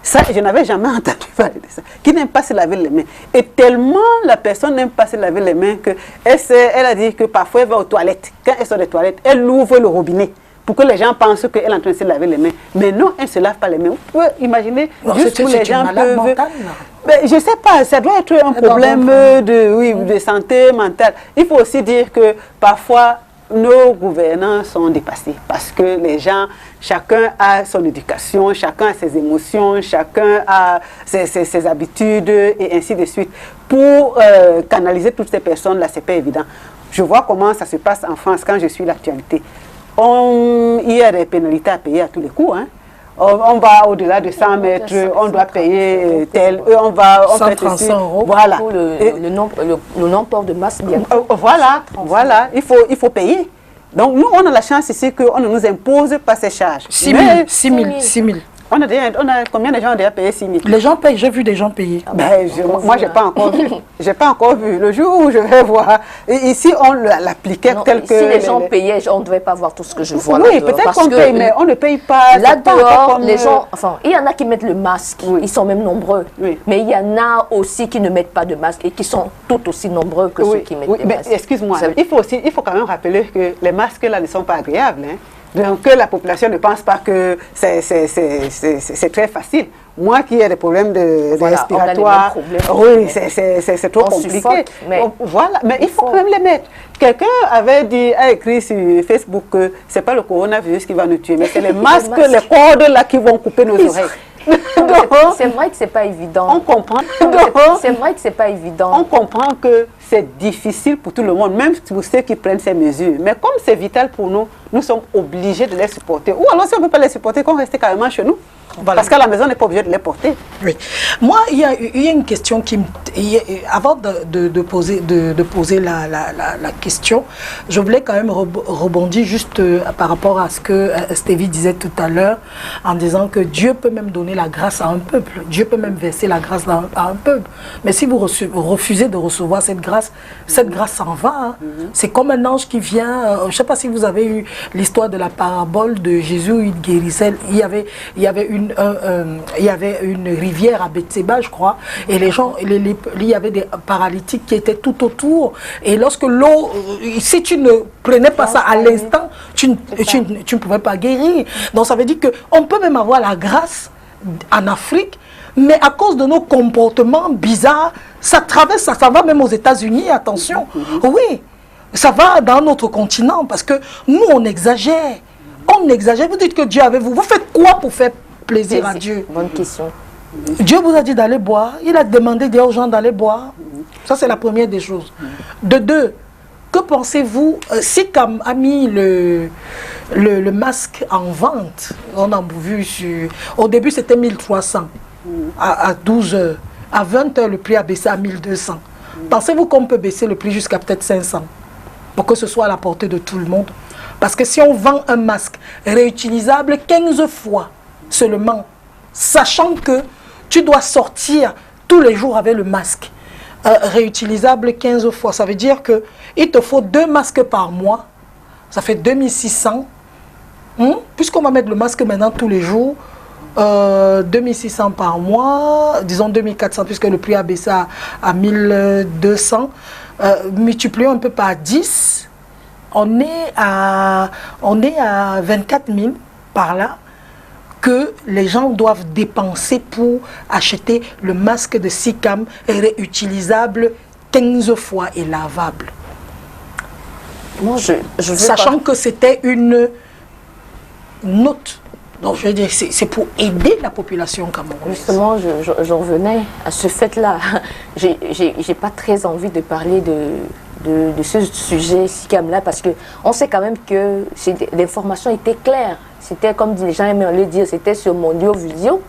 Speaker 3: Ça, je n'avais jamais entendu parler de ça. Qui n'aime pas se laver les mains. Et tellement la personne n'aime pas se laver les mains qu'elle a dit que parfois elle va aux toilettes. Quand elle sort des toilettes, elle ouvre le robinet pour que les gens pensent qu'elle est en train de se laver les mains. Mais non, elle ne se lave pas les mains. Vous pouvez imaginer juste où les gens peuvent... Mais je ne sais pas, ça doit être un problème de santé mentale. Il faut aussi dire que parfois, nos gouvernants sont dépassés parce que les gens, chacun a son éducation, chacun a ses émotions, chacun a ses habitudes et ainsi de suite. Pour canaliser toutes ces personnes-là, ce n'est pas évident. Je vois comment ça se passe en France quand je suis l'actualité. Il y a des pénalités à payer à tous les coups. Hein. On va au-delà de 100 mètres, on doit payer tel, on fait
Speaker 1: 135 €.
Speaker 3: Voilà.
Speaker 2: Pour le non-port de masque, bien.
Speaker 3: Voilà, il faut payer. Donc nous, on a la chance ici qu'on ne nous impose pas ces charges.
Speaker 1: 6 000.
Speaker 3: On a combien de gens ont déjà payé 6 000?
Speaker 1: Les gens payent, j'ai vu des gens payer.
Speaker 3: Moi, je n'ai pas encore vu. Je n'ai pas encore vu. Le jour où je vais voir, ici, on l'appliquait tel que...
Speaker 2: Si les gens payaient, on ne devait pas voir tout ce que je vois.
Speaker 3: Oui, peut-être qu'on paye, mais on ne paye pas.
Speaker 2: Là dehors, les gens... Enfin, il y en a qui mettent le masque. Oui. Ils sont même nombreux. Oui. Mais il y en a aussi qui ne mettent pas de masque et qui sont tout aussi nombreux que ceux qui mettent des masques.
Speaker 3: Excuse-moi, il faut quand même rappeler que les masques, là, ne sont pas agréables. Hein. Donc que la population ne pense pas que c'est très facile. Moi qui ai des problèmes respiratoires, oui, c'est trop compliqué. Suffoque, mais il faut quand même les mettre. Quelqu'un a écrit sur Facebook que ce n'est pas le coronavirus qui va nous tuer, mais c'est les masques, les cordes là qui vont couper nos oreilles.
Speaker 2: C'est vrai que c'est pas évident.
Speaker 3: On comprend.
Speaker 2: C'est vrai que c'est pas évident.
Speaker 3: On comprend que c'est difficile pour tout le monde, même pour ceux qui prennent ces mesures. Mais comme c'est vital pour nous, nous sommes obligés de les supporter. Ou alors si on ne peut pas les supporter, qu'on reste carrément chez nous. Voilà. Parce qu'à la maison, on n'est pas obligé de les porter. Oui.
Speaker 1: Moi, il y a une question qui me... Avant de poser la question, je voulais quand même rebondir juste par rapport à ce que Stevie disait tout à l'heure, en disant que Dieu peut même donner la grâce à un peuple. Dieu peut même verser la grâce à un peuple. Mais si vous refusez de recevoir cette grâce s'en va. Hein. C'est comme un ange qui vient... je ne sais pas si vous avez eu l'histoire de la parabole de Jésus où il guérissait. Il y avait une rivière à Bethséba, je crois, et les gens, il y avait des paralytiques qui étaient tout autour. Et lorsque l'eau, si tu ne prenais pas ça à l'instant, tu ne pouvais pas guérir. Donc ça veut dire qu'on peut même avoir la grâce en Afrique, mais à cause de nos comportements bizarres, ça traverse, ça va même aux États-Unis, attention. Oui, ça va dans notre continent, parce que nous, on exagère. On exagère. Vous dites que Dieu est avec vous. Vous faites quoi pour faire plaisir à Dieu?
Speaker 2: Bonne question.
Speaker 1: Dieu vous a dit d'aller boire. Il a demandé aux gens d'aller boire. Ça, c'est la première des choses. De deux, que pensez-vous si Cam a mis le masque en vente? On a vu au début, c'était 1300 à 12 heures. À 20 h, le prix a baissé à 1200. Pensez-vous qu'on peut baisser le prix jusqu'à peut-être 500 pour que ce soit à la portée de tout le monde? Parce que si on vend un masque réutilisable 15 fois seulement, sachant que tu dois sortir tous les jours avec le masque réutilisable 15 fois, ça veut dire qu'il te faut 2 masques par mois, ça fait 2600. Puisqu'on va mettre le masque maintenant tous les jours, 2600 par mois, disons 2400 puisque le prix a baissé à 1200, multiplions un peu par 10, on est à 24 000 par là que les gens doivent dépenser pour acheter le masque de SICAM réutilisable 15 fois et lavable.
Speaker 2: Moi,
Speaker 1: Sachant que c'était une note. Donc, je veux dire, c'est pour aider la population camerounaise.
Speaker 2: Justement, j'en revenais à ce fait-là. J'ai pas très envie de parler de ce sujet SICAM-là parce qu'on sait quand même que l'information était claire. C'était comme les gens aimaient le dire, c'était sur Mondio Visio.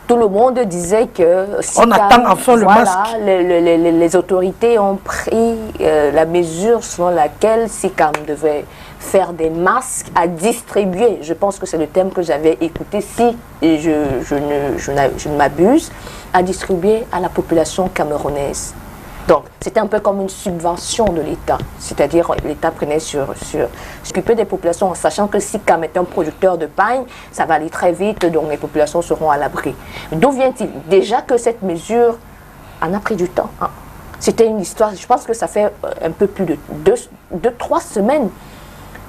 Speaker 2: Tout le monde disait que
Speaker 1: SICAM, on attend enfin le masque.
Speaker 2: Les autorités ont pris la mesure selon laquelle SICAM devait faire des masques à distribuer. Je pense que c'est le thème que j'avais écouté, si je ne m'abuse, à distribuer à la population camerounaise. Donc, c'était un peu comme une subvention de l'État. C'est-à-dire, l'État prenait s'occuper des populations en sachant que si SICAM est un producteur de pain, ça va aller très vite, donc les populations seront à l'abri. D'où vient-il? Déjà que cette mesure en a pris du temps. Hein. C'était une histoire, je pense que ça fait un peu plus de 2-3 semaines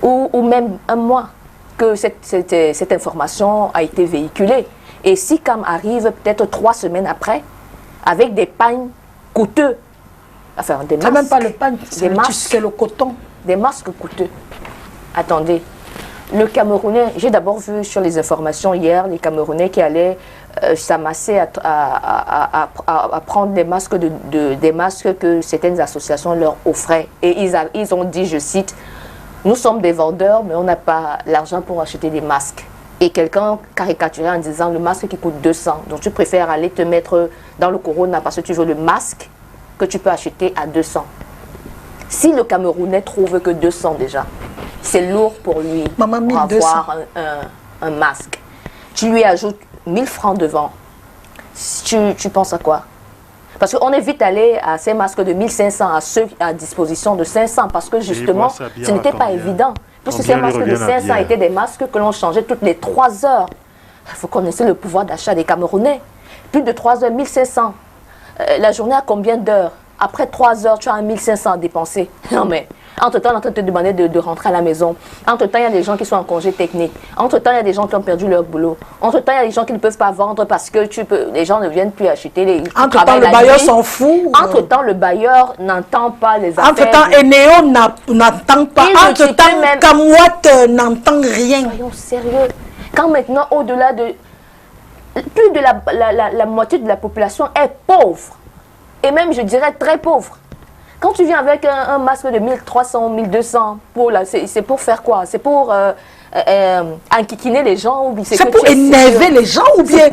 Speaker 2: ou même un mois que cette information a été véhiculée. Et SICAM arrive peut-être 3 semaines après avec des pains coûteux. Enfin, des masques.
Speaker 1: C'est même pas le pain, c'est le coton.
Speaker 2: Des masques coûteux. Attendez, le Camerounais, j'ai d'abord vu sur les informations hier, les Camerounais qui allaient s'amasser à prendre des masques, des masques que certaines associations leur offraient. Et ils ont dit, je cite, « Nous sommes des vendeurs, mais on n'a pas l'argent pour acheter des masques. » Et quelqu'un caricaturait en disant, le masque qui coûte 200, donc tu préfères aller te mettre dans le corona parce que tu veux le masque que tu peux acheter à 200. Si le Camerounais trouve que 200 déjà, c'est lourd pour lui pour avoir un masque. Tu lui ajoutes 1000 francs devant. Tu penses à quoi? Parce qu'on est vite allé à ces masques de 1500 à ceux à disposition de 500 parce que justement, ce n'était pas évident. Puisque ces masques de 500 étaient des masques que l'on changeait toutes les 3 heures. Il faut connaître le pouvoir d'achat des Camerounais. Plus de 3 heures, 1500. La journée a combien d'heures? Après 3 heures, tu as 1500 à dépenser. Non mais, entre-temps, on est en train de te demander de rentrer à la maison. Entre-temps, il y a des gens qui sont en congé technique. Entre-temps, il y a des gens qui ont perdu leur boulot. Entre-temps, il y a des gens qui ne peuvent pas vendre parce que les gens ne viennent plus acheter.
Speaker 1: Entre-temps, le bailleur s'en fout.
Speaker 2: Entre-temps, le bailleur n'entend pas les affaires.
Speaker 1: Entre-temps, Eneo n'entend pas. Entre-temps, Kamwat n'entend rien.
Speaker 2: Soyons sérieux. Quand maintenant, au-delà de... Plus de la moitié de la population est pauvre. Et même, je dirais, très pauvre. Quand tu viens avec un masque de 1300, 1200, c'est pour faire quoi? C'est pour enquiquiner les gens?
Speaker 1: C'est pour énerver les gens ou bien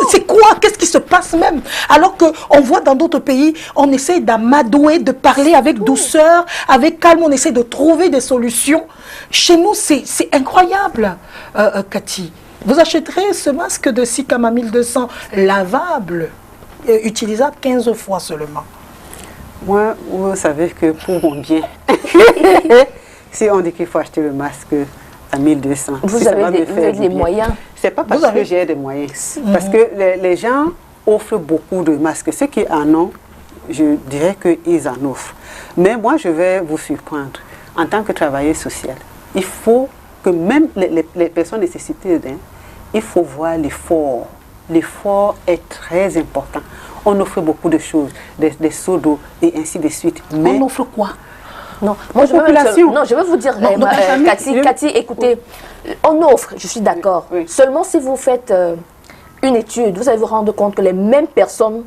Speaker 1: c'est quoi? Qu'est-ce qui se passe même? Alors qu'on voit dans d'autres pays, on essaie d'amadouer, de parler avec douceur, avec calme, on essaie de trouver des solutions. Chez nous, c'est incroyable, Cathy. Vous achèterez ce masque de SICAM à 1200, lavable, utilisable 15 fois seulement.
Speaker 3: Moi, vous savez que pour mon bien, si on dit qu'il faut acheter le masque à 1200,
Speaker 2: vous avez des moyens.
Speaker 3: C'est pas parce que j'ai des moyens. Parce que les gens offrent beaucoup de masques. Ceux qui en ont, je dirais qu'ils en offrent. Mais moi, je vais vous surprendre. En tant que travailleuse sociale, il faut que même les personnes nécessitées, il faut voir l'effort. L'effort est très important. On offre beaucoup de choses, des seaux d'eau et ainsi de suite. Mais
Speaker 1: on offre quoi?
Speaker 2: Non, moi, je veux vous dire, Cathy, écoutez, on offre, je suis d'accord. Oui. Seulement si vous faites une étude, vous allez vous rendre compte que les mêmes personnes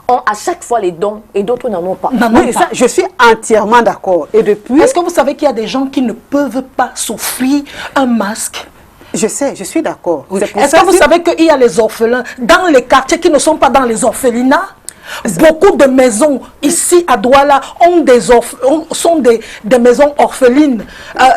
Speaker 2: ont à chaque fois les dons et d'autres n'en ont pas.
Speaker 3: Oui, ça, je suis entièrement d'accord. Et depuis...
Speaker 1: Est-ce que vous savez qu'il y a des gens qui ne peuvent pas s'offrir un masque?
Speaker 3: Je sais, je suis d'accord.
Speaker 1: Oui. Est-ce que vous savez qu'il y a les orphelins dans les quartiers qui ne sont pas dans les orphelinats? Beaucoup de maisons ici à Douala sont des maisons orphelines,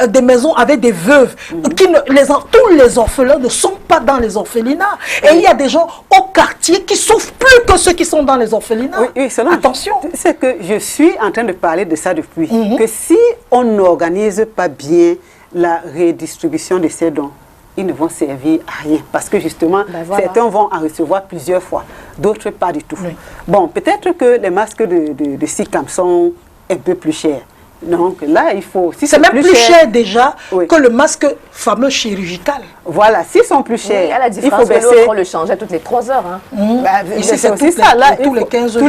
Speaker 1: des maisons avec des veuves. Tous les orphelins ne sont pas dans les orphelinats. Et il y a des gens au quartier qui souffrent plus que ceux qui sont dans les orphelinats.
Speaker 3: Oui,
Speaker 1: attention.
Speaker 3: C'est que je suis en train de parler de ça depuis. Que si on n'organise pas bien la redistribution de ces dons, ils ne vont servir à rien. Parce que justement, certains vont en recevoir plusieurs fois, d'autres pas du tout. Oui. Bon, peut-être que les masques de SICAM sont un peu plus chers. Donc là, il faut... Si
Speaker 1: c'est même plus cher déjà que le masque fameux chirurgical.
Speaker 3: Voilà, s'ils sont plus chers,
Speaker 2: oui, à la différence, il faut baisser. On le changeait toutes les 3 heures. Hein.
Speaker 3: Ici, c'est aussi ça. Là,
Speaker 1: tous les 15
Speaker 3: jours.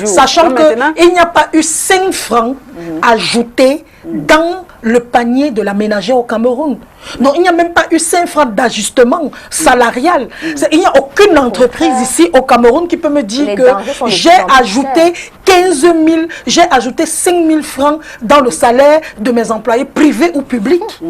Speaker 1: Sachant qu'il n'y a pas eu 5 francs ajoutés dans le panier de la ménagère au Cameroun. Non, il n'y a même pas eu 5 francs d'ajustement salarial. Il n'y a aucune entreprise ici au Cameroun qui peut me dire que j'ai ajouté 15 000, j'ai ajouté 5 000 francs dans le salaire de mes employés privés ou publics.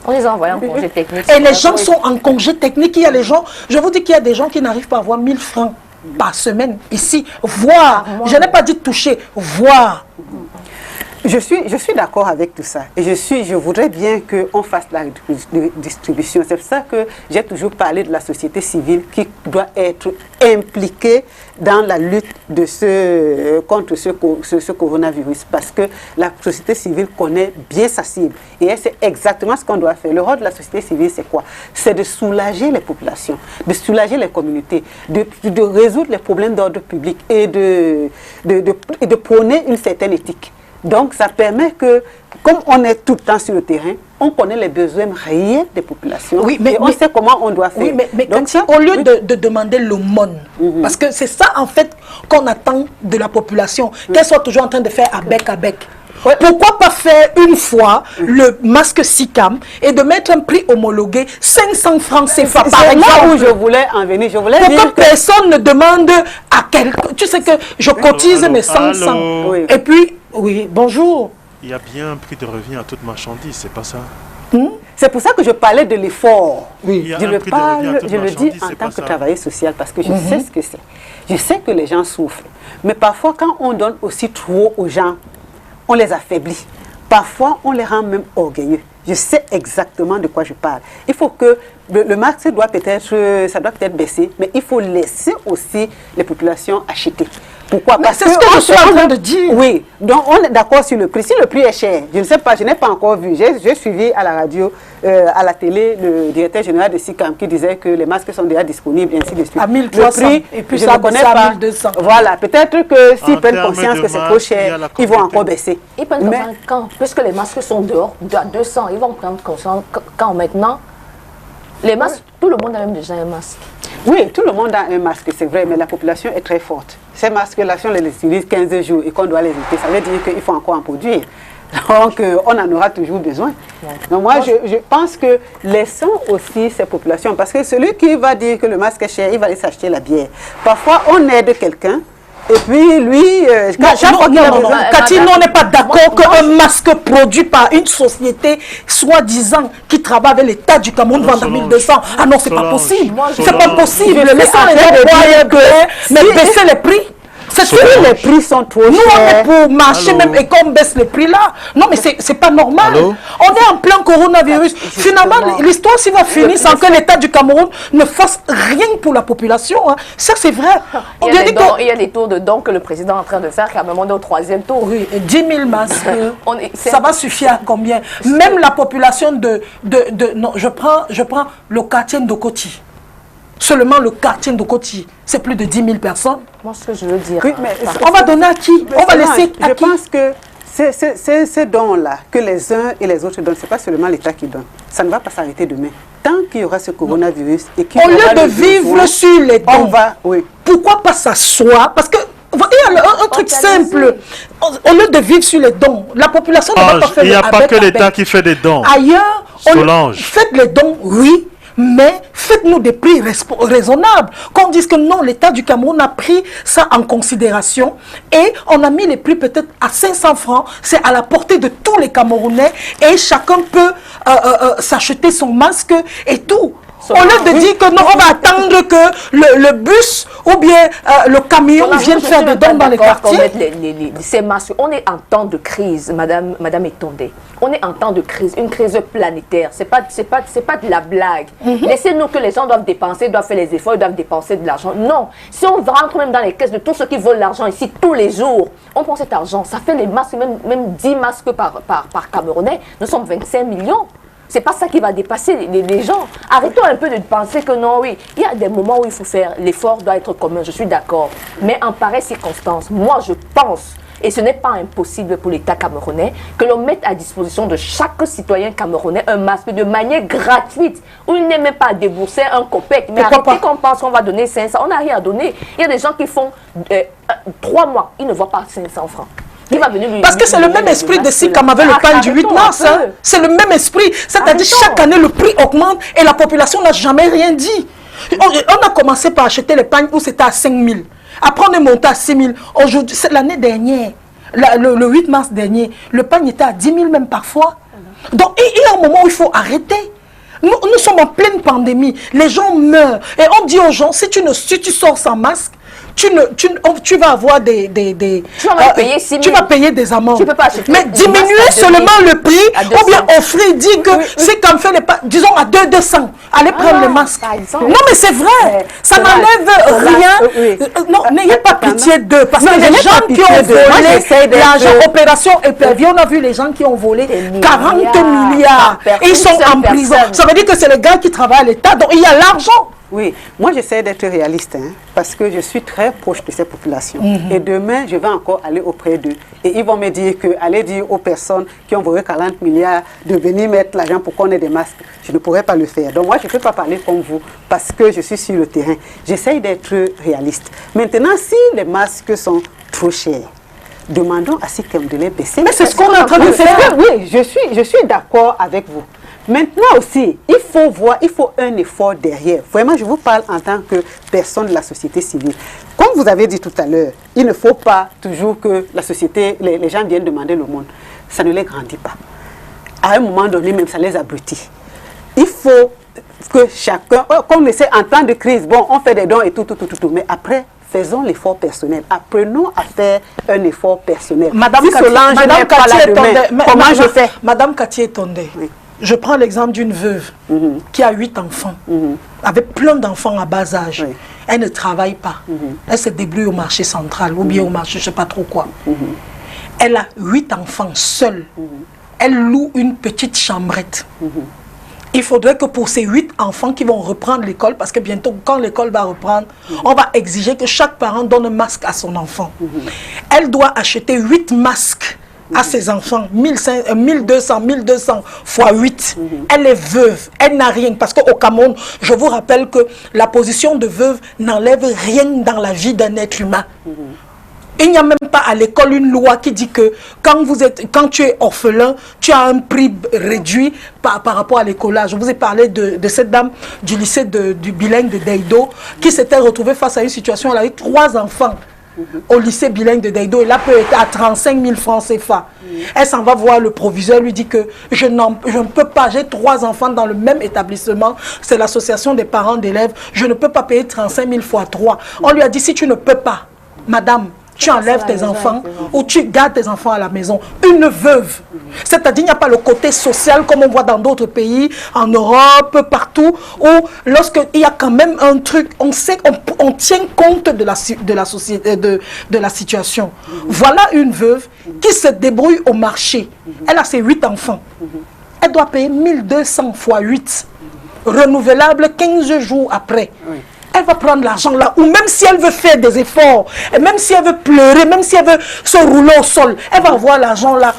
Speaker 2: On les envoie en congé technique.
Speaker 1: Et les gens sont en congé technique. Il y a les gens, je vous dis qu'il y a des gens qui n'arrivent pas à avoir 1000 francs par semaine ici. Voire, je n'ai pas dit toucher, voir.
Speaker 3: Je suis d'accord avec tout ça. Et je voudrais bien qu'on fasse la distribution. C'est pour ça que j'ai toujours parlé de la société civile qui doit être impliquée dans la lutte contre ce coronavirus. Parce que la société civile connaît bien sa cible. Et c'est exactement ce qu'on doit faire. Le rôle de la société civile, c'est quoi? C'est de soulager les populations, de soulager les communautés, de résoudre les problèmes d'ordre public et de prôner une certaine éthique. Donc, ça permet que, comme on est tout le temps sur le terrain, on connaît les besoins réels des populations. Oui, mais on sait comment on doit faire.
Speaker 1: Oui, mais donc, ça, au lieu de demander l'aumône, parce que c'est ça, en fait, qu'on attend de la population, qu'elle soit toujours en train de faire à bec à bec. Ouais. Pourquoi pas faire une fois le masque SICAM et de mettre un prix homologué 500 francs CFA par exemple?
Speaker 3: C'est là où je voulais en venir. Je voulais
Speaker 1: dire que personne ne demande à quelqu'un. Tu sais que je cotise mes 500. Oui. Et puis, oui, bonjour.
Speaker 4: Il y a bien un prix de revient à toute marchandise, c'est pas ça?
Speaker 3: C'est pour ça que je parlais de l'effort.
Speaker 4: Oui.
Speaker 3: Je le dis en tant que travailleuse sociale parce que je sais ce que c'est. Je sais que les gens souffrent. Mais parfois, quand on donne aussi trop aux gens, on les affaiblit. Parfois, on les rend même orgueilleux. Je sais exactement de quoi je parle. Il faut que le marché doit peut-être baisser, mais il faut laisser aussi les populations acheter. Pourquoi? Parce
Speaker 1: que c'est ce que je suis en train de dire.
Speaker 3: Oui, donc on est d'accord sur le prix. Si le prix est cher, je ne sais pas, je n'ai pas encore vu. J'ai suivi à la radio, à la télé, le directeur général de SICAM qui disait que les masques sont déjà disponibles, ainsi de suite.
Speaker 1: À 1300, et puis je ne connais pas. À 1200.
Speaker 3: Voilà, peut-être que s'ils prennent conscience que c'est trop cher, ils vont encore baisser.
Speaker 2: Ils prennent conscience quand? Puisque les masques sont dehors, à 200, ils vont prendre conscience quand maintenant? Les masques, tout le monde a même déjà un masque.
Speaker 3: Oui, tout le monde a un masque, c'est vrai, mais la population est très forte. Ces masques-là, si on les utilise 15 jours et qu'on doit les jeter, ça veut dire qu'il faut encore en produire. Donc, on en aura toujours besoin. Ouais. Donc, moi, je pense que laissons aussi ces populations, parce que celui qui va dire que le masque est cher, il va aller s'acheter la bière. Parfois, on aide quelqu'un. Et puis lui,
Speaker 1: Cathy, on n'est pas d'accord qu'un masque produit par une société soi-disant qui travaille avec l'État du Cameroun vend à 1200. Ah non, c'est pas possible. C'est pas possible. Laissons les gens mais baisser les prix. C'est sûr,
Speaker 3: les prix sont trop chers.
Speaker 1: Nous, on est pour marcher même et qu'on baisse le prix là. Non, mais c'est pas normal. On est en plein coronavirus. Finalement, l'histoire s'y va finir sans que l'État du Cameroun ne fasse rien pour la population. Hein. Ça, c'est vrai.
Speaker 2: Il y a des tours de dons que le président est en train de faire, qu'à un moment, on est au 3e tour.
Speaker 1: Oui, 10 000 masques. Ça va suffire à combien? Même la population non, je prends le quartier d'Okoti. Seulement le quartier d'Okoti, c'est plus de 10 000 personnes.
Speaker 2: Moi, ce que je veux dire...
Speaker 1: Oui, mais on va donner à qui? On va laisser à qui?
Speaker 3: Je pense que ces dons-là, que les uns et les autres donnent, ce n'est pas seulement l'État qui donne. Ça ne va pas s'arrêter demain. Tant qu'il y aura ce coronavirus... et
Speaker 1: au lieu de vivre sur les dons,
Speaker 3: oui.
Speaker 1: Pourquoi pas s'asseoir? Parce que il y a un truc simple. Au lieu de vivre sur les dons, la population ne va pas faire...
Speaker 4: Il n'y a pas que l'État qui fait des dons.
Speaker 1: Ailleurs, faites les dons, oui, mais faites-nous des prix raisonnables. Qu'on dise que non, l'État du Cameroun a pris ça en considération et on a mis les prix peut-être à 500 francs. C'est à la portée de tous les Camerounais et chacun peut s'acheter son masque et tout. Au lieu de dire que non, on va attendre que le bus ou bien le camion vienne faire des dons dans les quartiers.
Speaker 2: Ces masques, on est en temps de crise, Madame Etondé. On est en temps de crise, une crise planétaire. C'est pas de la blague. Laissez-nous que les gens doivent dépenser, doivent faire les efforts, ils doivent dépenser de l'argent. Non. Si on rentre même dans les caisses de tous ceux qui volent l'argent ici tous les jours, on prend cet argent, ça fait les masques, même 10 masques par Camerounais. Nous sommes 25 millions. C'est pas ça qui va dépasser les gens. Arrêtons un peu de penser que non, oui, il y a des moments où il faut faire, l'effort doit être commun, je suis d'accord. Mais en pareille circonstance, moi je pense, et ce n'est pas impossible pour l'État camerounais, que l'on mette à disposition de chaque citoyen camerounais un masque de manière gratuite, où il n'est même pas à débourser un copec. Mais arrêtez qu'on pense qu'on va donner 500, on n'a rien à donner. Il y a des gens qui font 3 mois, ils ne voient pas 500 francs.
Speaker 1: Parce que c'est le même esprit de si comme avait le pain du 8 mars. Hein. C'est le même esprit. C'est-à-dire chaque année, le prix augmente et la population n'a jamais rien dit. On a commencé par acheter les pagnes où c'était à 5 000. Après, on est monté à 6 000. Aujourd'hui, c'est l'année dernière, le 8 mars dernier, le pagne était à 10 000 même parfois. Donc, il y a un moment où il faut arrêter. Nous sommes en pleine pandémie. Les gens meurent. Et on dit aux gens, si tu sors sans masque, tu vas avoir tu vas payer des amendes. Tu peux pas acheter. Mais diminuer seulement le prix ou bien offrir, dire que c'est comme fait disons à 200. Allez prendre le masque. Non mais c'est vrai. Ça n'enlève rien. Non, n'ayez pas pitié d'eux. Parce que les gens qui ont volé l'argent, opération épervier, on a vu les gens qui ont volé 40 milliards. Et ils sont en prison. Ça veut dire que c'est les gars qui travaillent à l'État. Donc il y a l'argent.
Speaker 3: Oui, moi j'essaie d'être réaliste parce que je suis très proche de ces populations. Et demain, je vais encore aller auprès d'eux. Et ils vont me dire que, allez dire aux personnes qui ont volé 40 milliards de venir mettre l'argent pour qu'on ait des masques. Je ne pourrais pas le faire. Donc moi, je ne peux pas parler comme vous parce que je suis sur le terrain. J'essaie d'être réaliste. Maintenant, si les masques sont trop chers, demandons à Sikem de les baisser.
Speaker 1: Mais c'est ce qu'on est en train de faire.
Speaker 3: Oui, je suis d'accord avec vous. Maintenant aussi, il faut un effort derrière. Vraiment, je vous parle en tant que personne de la société civile. Comme vous avez dit tout à l'heure, il ne faut pas toujours que la société, les gens viennent demander le monde. Ça ne les grandit pas. À un moment donné, même ça les abrutit. Il faut que chacun, comme on sait, en temps de crise, bon, on fait des dons et tout. Mais après, faisons l'effort personnel. Apprenons à faire un effort personnel.
Speaker 1: Madame Katia Etondé. Oui. Je prends l'exemple d'une veuve qui a 8 enfants, avec plein d'enfants à bas âge. Oui. Elle ne travaille pas. Elle se débrouille au marché central ou bien au marché, je ne sais pas trop quoi. Elle a 8 enfants seule. Elle loue une petite chambrette. Il faudrait que pour ces 8 enfants qui vont reprendre l'école, parce que bientôt, quand l'école va reprendre, on va exiger que chaque parent donne un masque à son enfant. Elle doit acheter 8 masques à ses enfants, 1200 fois 8. Elle est veuve, elle n'a rien. Parce qu'au Cameroun, je vous rappelle que la position de veuve n'enlève rien dans la vie d'un être humain. Il n'y a même pas à l'école une loi qui dit que quand tu es orphelin, tu as un prix réduit par rapport à l'école. Je vous ai parlé de cette dame du lycée du bilingue de Deido qui s'était retrouvée face à une situation, elle a eu 3 enfants. Au lycée bilingue de Deido, elle a peut être à 35 000 francs CFA. Elle s'en va voir le proviseur, lui dit que je ne peux pas, j'ai 3 enfants dans le même établissement, c'est l'association des parents d'élèves, je ne peux pas payer 35 000 fois 3. On lui a dit, si tu ne peux pas, madame, tu enlèves tes enfants ou tu gardes tes enfants à la maison. Une veuve. C'est-à-dire, il n'y a pas le côté social comme on voit dans d'autres pays, en Europe, partout, où lorsqu'il y a quand même un truc, on sait qu'on tient compte de la société, de la situation. Voilà une veuve qui se débrouille au marché. Elle a ses 8 enfants. Elle doit payer 1200 fois 8. Renouvelable 15 jours après. Elle va prendre l'argent là, ou même si elle veut faire des efforts, et même si elle veut pleurer, même si elle veut se rouler au sol, elle va avoir l'argent là,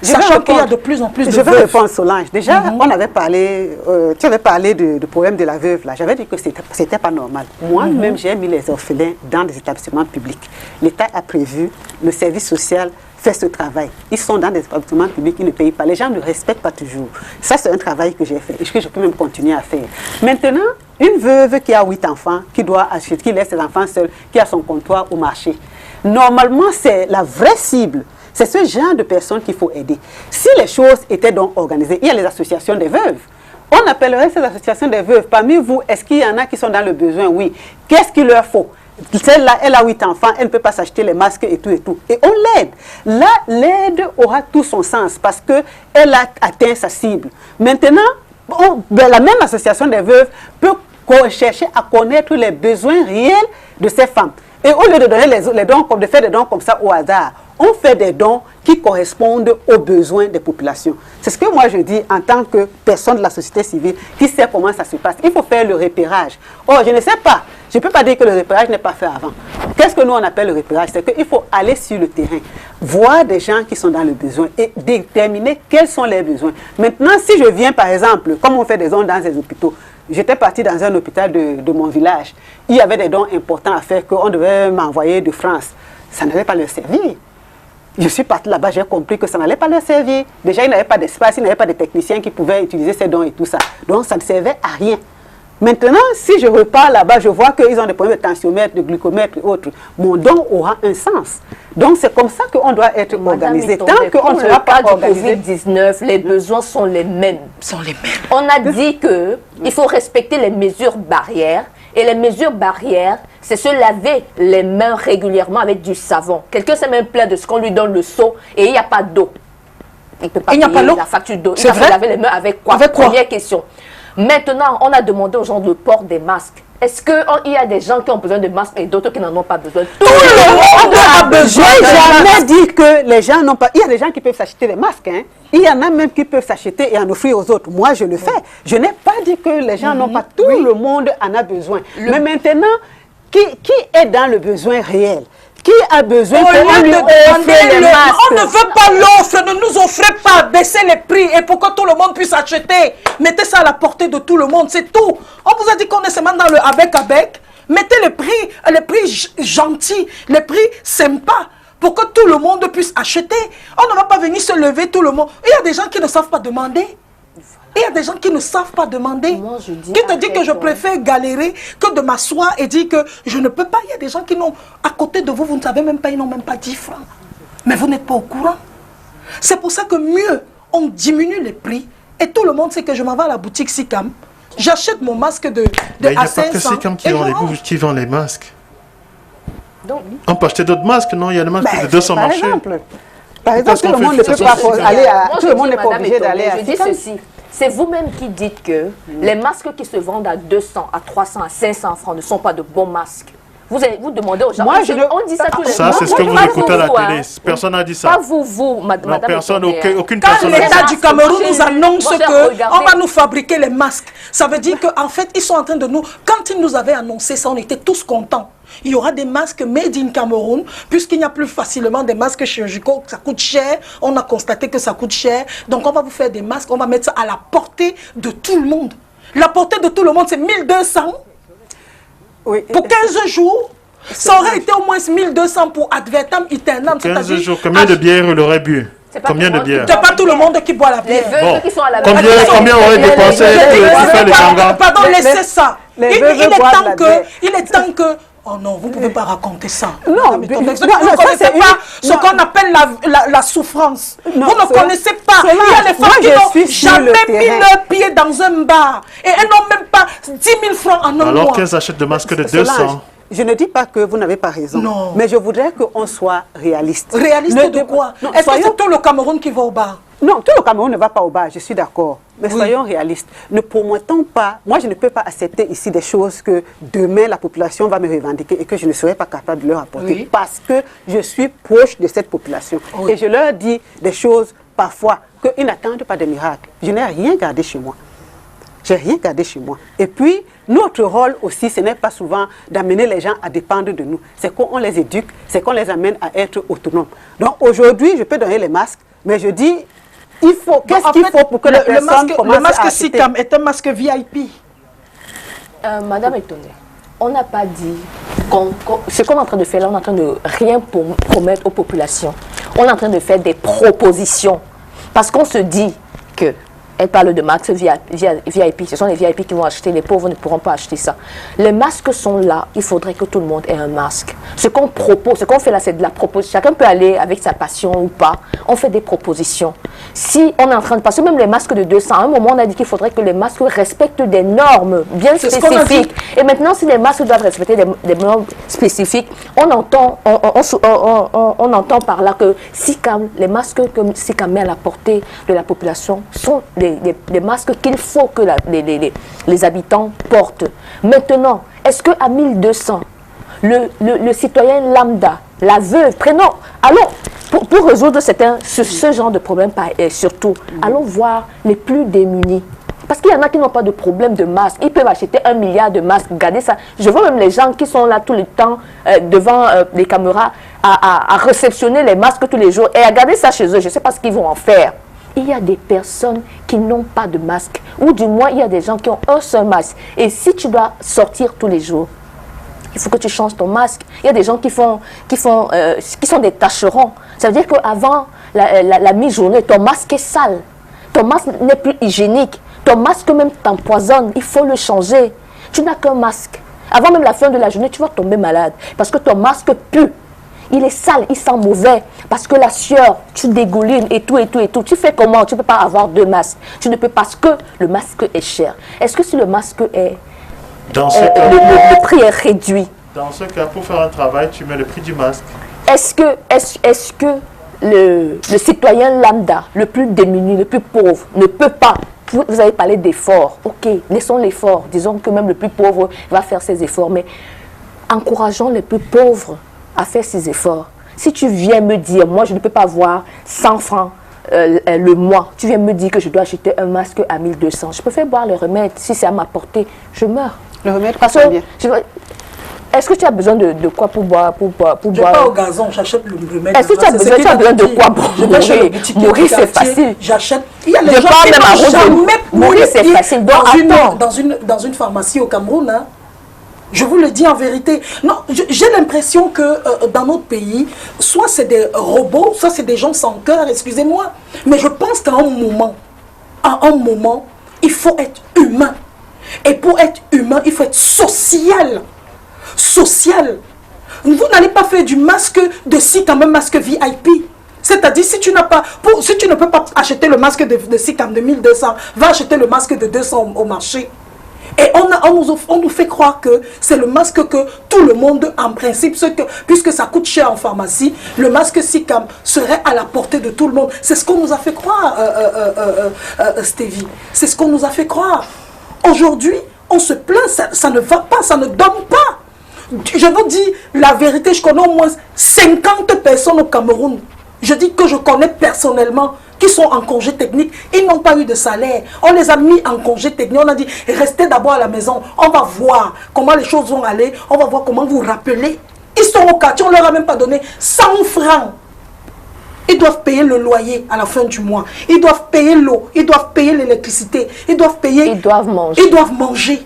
Speaker 1: sachant qu'il y a de plus en plus de veuves.
Speaker 3: Je vais répondre Solange. Déjà, on avait parlé, tu avais parlé du problème de la veuve là. J'avais dit que c'était pas normal. Moi-même, j'ai mis les orphelins dans des établissements publics. L'État a prévu le service social fait ce travail. Ils sont dans des établissements publics, ils ne payent pas. Les gens ne respectent pas toujours. Ça, c'est un travail que j'ai fait et que je peux même continuer à faire. Maintenant, une veuve qui a 8 enfants, qui doit acheter, qui laisse ses enfants seuls, qui a son comptoir au marché. Normalement, c'est la vraie cible. C'est ce genre de personnes qu'il faut aider. Si les choses étaient donc organisées, il y a les associations des veuves. On appellerait ces associations des veuves. Parmi vous, est-ce qu'il y en a qui sont dans le besoin? Oui. Qu'est-ce qu'il leur faut? Celle-là, elle a 8 enfants, elle ne peut pas s'acheter les masques et tout et tout. Et on l'aide. Là, l'aide aura tout son sens parce qu'elle a atteint sa cible. Maintenant, la même association des veuves peut chercher à connaître les besoins réels de ces femmes. Et au lieu de donner les dons, de faire des dons comme ça au hasard, on fait des dons qui correspondent aux besoins des populations. C'est ce que moi je dis en tant que personne de la société civile qui sait comment ça se passe. Il faut faire le repérage. Or, je ne sais pas. Je ne peux pas dire que le repérage n'est pas fait avant. Qu'est-ce que nous on appelle le repérage? C'est qu'il faut aller sur le terrain, voir des gens qui sont dans le besoin et déterminer quels sont les besoins. Maintenant, si je viens par exemple, comme on fait des dons dans ces hôpitaux, j'étais partie dans un hôpital de mon village. Il y avait des dons importants à faire qu'on devait m'envoyer de France. Ça n'allait pas leur servir. Je suis partie là-bas, j'ai compris que ça n'allait pas leur servir. Déjà, ils n'avaient pas d'espace, ils n'avaient pas de techniciens qui pouvaient utiliser ces dons et tout ça. Donc, ça ne servait à rien. Maintenant, si je repars là-bas, je vois qu'ils ont des problèmes de tensiomètre, de glucomètre et autres. Mon don aura un sens. Donc, c'est comme ça qu'on doit être organisé. Tant qu'on ne sera pas organisé.
Speaker 2: Covid-19, les besoins sont les mêmes. On a dit qu'il faut respecter les mesures barrières. Et les mesures barrières, c'est se laver les mains régulièrement avec du savon. Quelqu'un s'est même plaint de ce qu'on lui donne le seau et il n'y a pas d'eau. Il ne peut pas payer la facture d'eau. Il va se laver les mains avec quoi? Première question. Maintenant, on a demandé aux gens le port des masques. Est-ce qu'il y a des gens qui ont besoin de masques et d'autres qui n'en ont pas besoin?
Speaker 3: Tout le monde a besoin. Je n'ai jamais dit que les gens n'ont pas... Il y a des gens qui peuvent s'acheter des masques. Hein. Il y en a même qui peuvent s'acheter et en offrir aux autres. Moi, je le fais. Je n'ai pas dit que les gens n'ont pas. Tout le monde en a besoin. Mais maintenant, qui est dans le besoin réel? Qui a besoin
Speaker 1: on ne veut pas l'offre, ne nous offrez pas, baissez les prix et pour que tout le monde puisse acheter. Mettez ça à la portée de tout le monde, c'est tout. On vous a dit qu'on est seulement dans le avec. Mettez les prix gentils, les prix sympas pour que tout le monde puisse acheter. On ne va pas venir se lever tout le monde. Il y a des gens qui ne savent pas demander. Il y a des gens qui ne savent pas demander.
Speaker 2: Moi, je dis
Speaker 1: qui te dit que je préfère galérer que de m'asseoir et dire que je ne peux pas. Il y a des gens qui n'ont, à côté de vous, vous ne savez même pas, ils n'ont même pas 10 francs. Mais vous n'êtes pas au courant. C'est pour ça que mieux, on diminue les prix. Et tout le monde sait que je m'en vais à la boutique SICAM. J'achète mon masque de
Speaker 4: il n'y a
Speaker 1: à
Speaker 4: pas
Speaker 1: 500.
Speaker 4: que SICAM qui vend les masques.
Speaker 2: Donc,
Speaker 4: on peut acheter d'autres masques, non? Il y a des masques de 200 marchés.
Speaker 3: Par exemple, tout le monde ne peut pas aller à... Tout le monde n'est pas obligé d'aller à...
Speaker 2: Je dis ceci. C'est vous-même qui dites que les masques qui se vendent à 200, à 300, à 500 francs ne sont pas de bons masques. Vous demandez aux gens.
Speaker 3: Moi,
Speaker 2: on dit ça tous les jours.
Speaker 4: Ça, c'est ce que vous écoutez à la télé. Personne n'a dit ça.
Speaker 2: Pas vous, madame.
Speaker 4: Non, personne, aucune
Speaker 1: Quand
Speaker 4: personne n'a dit ça.
Speaker 1: l'État du Cameroun nous annonce qu'on va nous fabriquer les masques, ça veut dire qu'en fait, ils sont en train de nous... Quand ils nous avaient annoncé ça, on était tous contents. Il y aura des masques made in Cameroun, puisqu'il n'y a plus facilement des masques chirurgicaux, ça coûte cher. On a constaté que ça coûte cher. Donc, on va vous faire des masques, on va mettre ça à la portée de tout le monde. La portée de tout le monde, c'est 1200
Speaker 3: oui.
Speaker 1: Pour 15 jours. Ça aurait été au moins 1200 pour advertam itenam.
Speaker 4: 15 jours, combien de bières il aurait bu? Combien de bières?
Speaker 1: C'est pas tout le monde qui boit la bière.
Speaker 2: Les veuves qui sont à la
Speaker 4: combien aurait dépensé pour faire les tangas?
Speaker 1: Pardon, laissez ça. Il est temps que... Oh non, vous ne pouvez pas raconter ça.
Speaker 3: Non,
Speaker 1: vous ne connaissez pas ce qu'on appelle la souffrance. Vous ne connaissez pas. Il y a des femmes qui n'ont jamais mis leur pied dans un bar. Et elles n'ont même pas 10 000 francs en un mois.
Speaker 4: Alors qu'elles achètent des masques de 200.
Speaker 3: Je ne dis pas que vous n'avez pas raison.
Speaker 1: Non.
Speaker 3: Mais je voudrais qu'on soit réaliste.
Speaker 1: Réaliste de quoi? Est-ce que c'est tout le Cameroun qui va au bar?
Speaker 3: Non, tout le Cameroun ne va pas au bar, je suis d'accord. Mais soyons réalistes. Ne promettons pas... Moi, je ne peux pas accepter ici des choses que demain, la population va me revendiquer et que je ne serai pas capable de leur apporter. Parce que je suis proche de cette population. Et je leur dis des choses, parfois, qu'ils n'attendent pas de miracles. Je n'ai rien gardé chez moi. J'ai rien gardé chez moi. Et puis, notre rôle aussi, ce n'est pas souvent d'amener les gens à dépendre de nous. C'est qu'on les éduque, c'est qu'on les amène à être autonomes. Donc, aujourd'hui, je peux donner les masques, mais je dis... Il faut, qu'est-ce qu'il faut pour que les personnes commencent à acheter? Le masque SICAM est un masque VIP.
Speaker 2: Madame Étonnée, on n'a pas dit... ce qu'on est en train de faire là, on est en train de rien promettre aux populations. on est en train de faire des propositions. Parce qu'on se dit que, elle parle de masques VIP, ce sont les VIP qui vont acheter, les pauvres ne pourront pas acheter ça. Les masques sont là, il faudrait que tout le monde ait un masque. Ce qu'on propose, ce qu'on fait là, c'est de la proposition. Chacun peut aller avec sa passion ou pas. On fait des propositions. Si on est en train de passer, même les masques de 200, à un moment on a dit qu'il faudrait que les masques respectent des normes bien spécifiques. Et maintenant, si les masques doivent respecter des normes spécifiques, on entend par là que les masques que SICAM met à la portée de la population sont des masques qu'il faut que les habitants portent. Maintenant, est-ce qu'à 1200, le citoyen lambda, la veuve, allons, pour résoudre ce genre de problème, surtout, allons voir les plus démunis. Parce qu'il y en a qui n'ont pas de problème de masque. Ils peuvent acheter 1 milliard de masques. Regardez ça. Je vois même les gens qui sont là tout le temps devant les caméras à réceptionner les masques tous les jours. Et regardez ça chez eux. Je ne sais pas ce qu'ils vont en faire. Il y a des personnes qui n'ont pas de masque, ou du moins il y a des gens qui ont un seul masque. Et si tu dois sortir tous les jours, il faut que tu changes ton masque. Il y a des gens qui sont des tâcherons. Ça veut dire qu'avant la mi-journée, ton masque est sale. Ton masque n'est plus hygiénique. Ton masque même t'empoisonne. Il faut le changer. Tu n'as qu'un masque. Avant même la fin de la journée, tu vas tomber malade parce que ton masque pue. Il est sale, il sent mauvais, parce que la sueur, tu dégoulines et tout. Tu fais comment? Tu ne peux pas avoir 2 masques. Tu ne peux parce que le masque est cher. Est-ce que si le masque est... le prix est réduit?
Speaker 4: Dans ce cas, pour faire un travail, tu mets le prix du masque.
Speaker 2: Est-ce que le citoyen lambda, le plus démuni, le plus pauvre, ne peut pas... Vous avez parlé d'efforts. Ok, laissons l'effort. Disons que même le plus pauvre va faire ses efforts, mais encourageons les plus pauvres à faire ses efforts. Si tu viens me dire, moi je ne peux pas avoir 100 francs le mois, tu viens me dire que je dois acheter un masque à 1200, je préfère boire le remède. Si c'est à ma portée, je meurs.
Speaker 3: Le remède coûte combien?
Speaker 2: Est-ce que tu as besoin de quoi pour boire
Speaker 1: Je vais pas au gazon, j'achète le remède.
Speaker 2: Est-ce que tu as besoin de quoi pour mourir? Mourir, c'est facile.
Speaker 1: J'achète. Il y a les gens qui n'ont jamais
Speaker 2: mourir, c'est facile.
Speaker 1: Dans une pharmacie au Cameroun, hein. Je vous le dis en vérité. Non, j'ai l'impression que dans notre pays, soit c'est des robots, soit c'est des gens sans cœur, excusez-moi. Mais je pense qu'à un moment, il faut être humain. Et pour être humain, il faut être social. Social. Vous n'allez pas faire du masque de SICAM, un masque VIP. C'est-à-dire, si tu ne peux pas acheter le masque de SICAM de 1200, va acheter le masque de 200 au marché. Et on nous fait croire que c'est le masque que tout le monde, en principe, puisque ça coûte cher en pharmacie, le masque SICAM serait à la portée de tout le monde. C'est ce qu'on nous a fait croire, Stevie. C'est ce qu'on nous a fait croire. Aujourd'hui, on se plaint, ça ne va pas, ça ne donne pas. Je vous dis la vérité, je connais au moins 50 personnes au Cameroun. Je dis que je connais personnellement, qui sont en congé technique, ils n'ont pas eu de salaire. On les a mis en congé technique, on a dit, restez d'abord à la maison, on va voir comment les choses vont aller, on va voir comment vous rappeler. Ils sont au quartier, on ne leur a même pas donné 100 francs. Ils doivent payer le loyer à la fin du mois, ils doivent payer l'eau, ils doivent payer l'électricité, ils doivent payer...
Speaker 2: Ils doivent manger.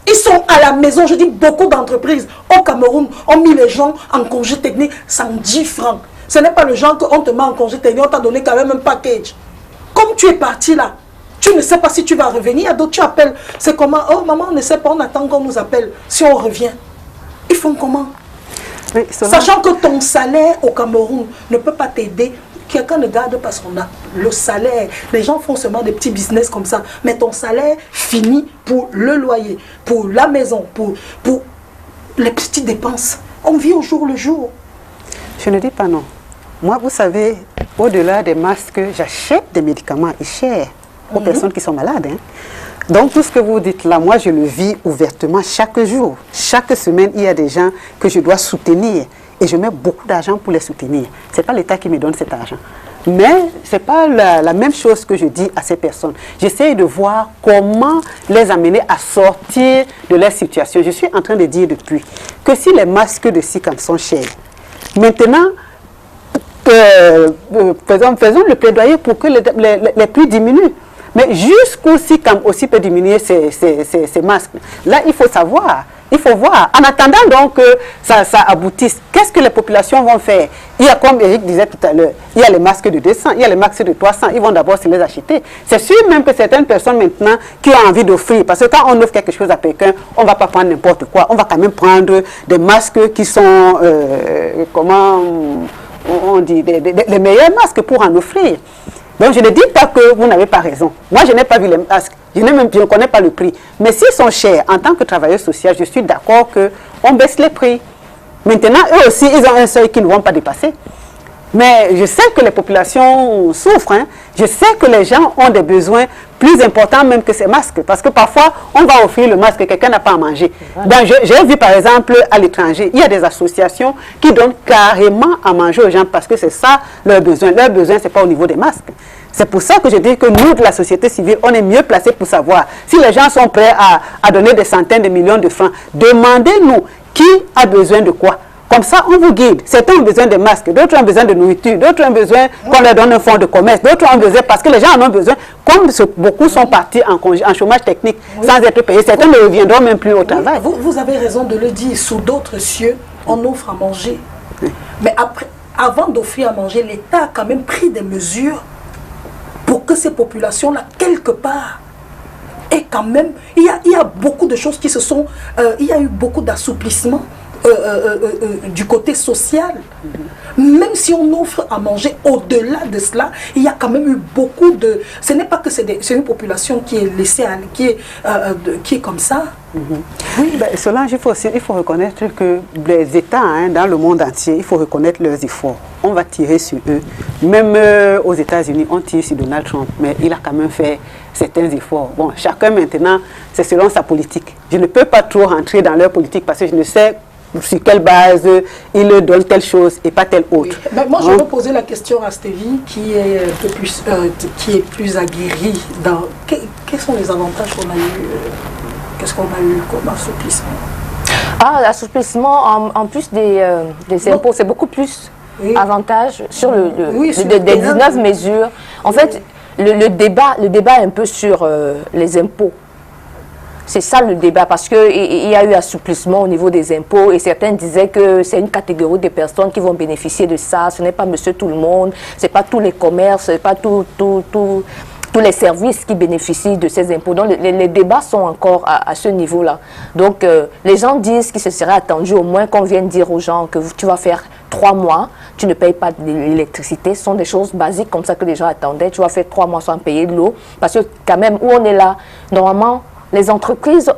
Speaker 1: Ils sont à la maison, je dis beaucoup d'entreprises au Cameroun ont mis les gens en congé technique 110 francs. Ce n'est pas le genre qu'on te met en congé technique, on t'a donné quand même un package. Comme tu es parti là, tu ne sais pas si tu vas revenir. Il y a d'autres, tu appelles. C'est comment? Oh maman, on ne sait pas, on attend qu'on nous appelle. Si on revient, ils font comment? Oui, sachant que ton salaire au Cameroun ne peut pas t'aider. Quelqu'un ne garde pas le salaire. Les gens font seulement des petits business comme ça. Mais ton salaire finit pour le loyer, pour la maison, pour les petites dépenses. On vit au jour le jour.
Speaker 3: Je ne dis pas non. Moi, vous savez, au-delà des masques, j'achète des médicaments chers aux personnes qui sont malades. Hein. Donc, tout ce que vous dites là, moi, je le vis ouvertement chaque jour. Chaque semaine, il y a des gens que je dois soutenir. Et je mets beaucoup d'argent pour les soutenir. Ce n'est pas l'État qui me donne cet argent. Mais ce n'est pas la même chose que je dis à ces personnes. J'essaie de voir comment les amener à sortir de leur situation. Je suis en train de dire depuis que si les masques de SICAM sont chers, maintenant, faisons le plaidoyer pour que les prix diminuent. Mais jusqu'où SICAM aussi peut diminuer ces masques. Là, il faut savoir Il faut voir. En attendant donc que ça aboutisse, qu'est-ce que les populations vont faire? Il y a, comme Eric disait tout à l'heure, il y a les masques de 200, il y a les masques de 300, ils vont d'abord se les acheter. C'est sûr même que certaines personnes maintenant qui ont envie d'offrir, parce que quand on offre quelque chose à quelqu'un, on ne va pas prendre n'importe quoi, on va quand même prendre des masques qui sont, comment on dit, les meilleurs masques pour en offrir. Donc je ne dis pas que vous n'avez pas raison. Moi je n'ai pas vu les masques, je ne connais pas le prix. Mais s'ils sont chers, en tant que travailleur social, je suis d'accord qu'on baisse les prix. Maintenant, eux aussi, ils ont un seuil qu'ils ne vont pas dépasser. Mais je sais que les populations souffrent. Hein. Je sais que les gens ont des besoins plus importants même que ces masques. Parce que parfois, on va offrir le masque et quelqu'un n'a pas à manger. Donc, j'ai vu par exemple à l'étranger, il y a des associations qui donnent carrément à manger aux gens parce que c'est ça leur besoin. Leur besoin, ce n'est pas au niveau des masques. C'est pour ça que je dis que nous, de la société civile, on est mieux placés pour savoir si les gens sont prêts à donner des centaines de millions de francs. Demandez-nous qui a besoin de quoi. Comme ça, on vous guide. Certains ont besoin de masques, d'autres ont besoin de nourriture, d'autres ont besoin qu'on leur donne un fonds de commerce, d'autres ont besoin, parce que les gens en ont besoin, comme beaucoup sont partis en chômage technique sans être payés, certains ne reviendront même plus au travail.
Speaker 1: Vous avez raison de le dire, sous d'autres cieux, on offre à manger. Mais après, avant d'offrir à manger, l'État a quand même pris des mesures pour que ces populations-là, quelque part, et quand même, il y a beaucoup de choses qui se sont... il y a eu beaucoup d'assouplissement du côté social. Même si on offre à manger, au-delà de cela, il y a quand même eu beaucoup de... Ce n'est pas que c'est une population qui est laissée, qui est comme ça.
Speaker 3: Oui, ben, Solange, il faut reconnaître que les États, hein, dans le monde entier, il faut reconnaître leurs efforts. On va tirer sur eux. Même aux États-Unis, on tire sur Donald Trump, mais il a quand même fait certains efforts. Bon, chacun maintenant, c'est selon sa politique. Je ne peux pas trop rentrer dans leur politique parce que je ne sais sur quelle base ils donnent telle chose et pas telle autre.
Speaker 1: Oui. Mais moi, je veux poser la question à Stevie, qui est un peu plus, qui est plus aguerrie dans... Quels sont les avantages qu'on a eu qu'est-ce qu'on a eu comme assouplissement?
Speaker 2: Ah, l'assouplissement, en plus des impôts, c'est beaucoup plus avantage sur des 19 mesures. En fait, le débat est un peu sur les impôts. C'est ça le débat, parce qu'il y a eu assouplissement au niveau des impôts et certains disaient que c'est une catégorie de personnes qui vont bénéficier de ça. Ce n'est pas monsieur tout le monde, ce n'est pas tous les commerces, ce n'est pas tous les services qui bénéficient de ces impôts. Donc les débats sont encore à ce niveau-là. Donc les gens disent qu'il se serait attendu au moins qu'on vienne dire aux gens que tu vas faire 3 mois, tu ne payes pas de l'électricité. Ce sont des choses basiques comme ça que les gens attendaient. Tu vas faire 3 mois sans payer de l'eau. Parce que quand même, où on est là, normalement, les entreprises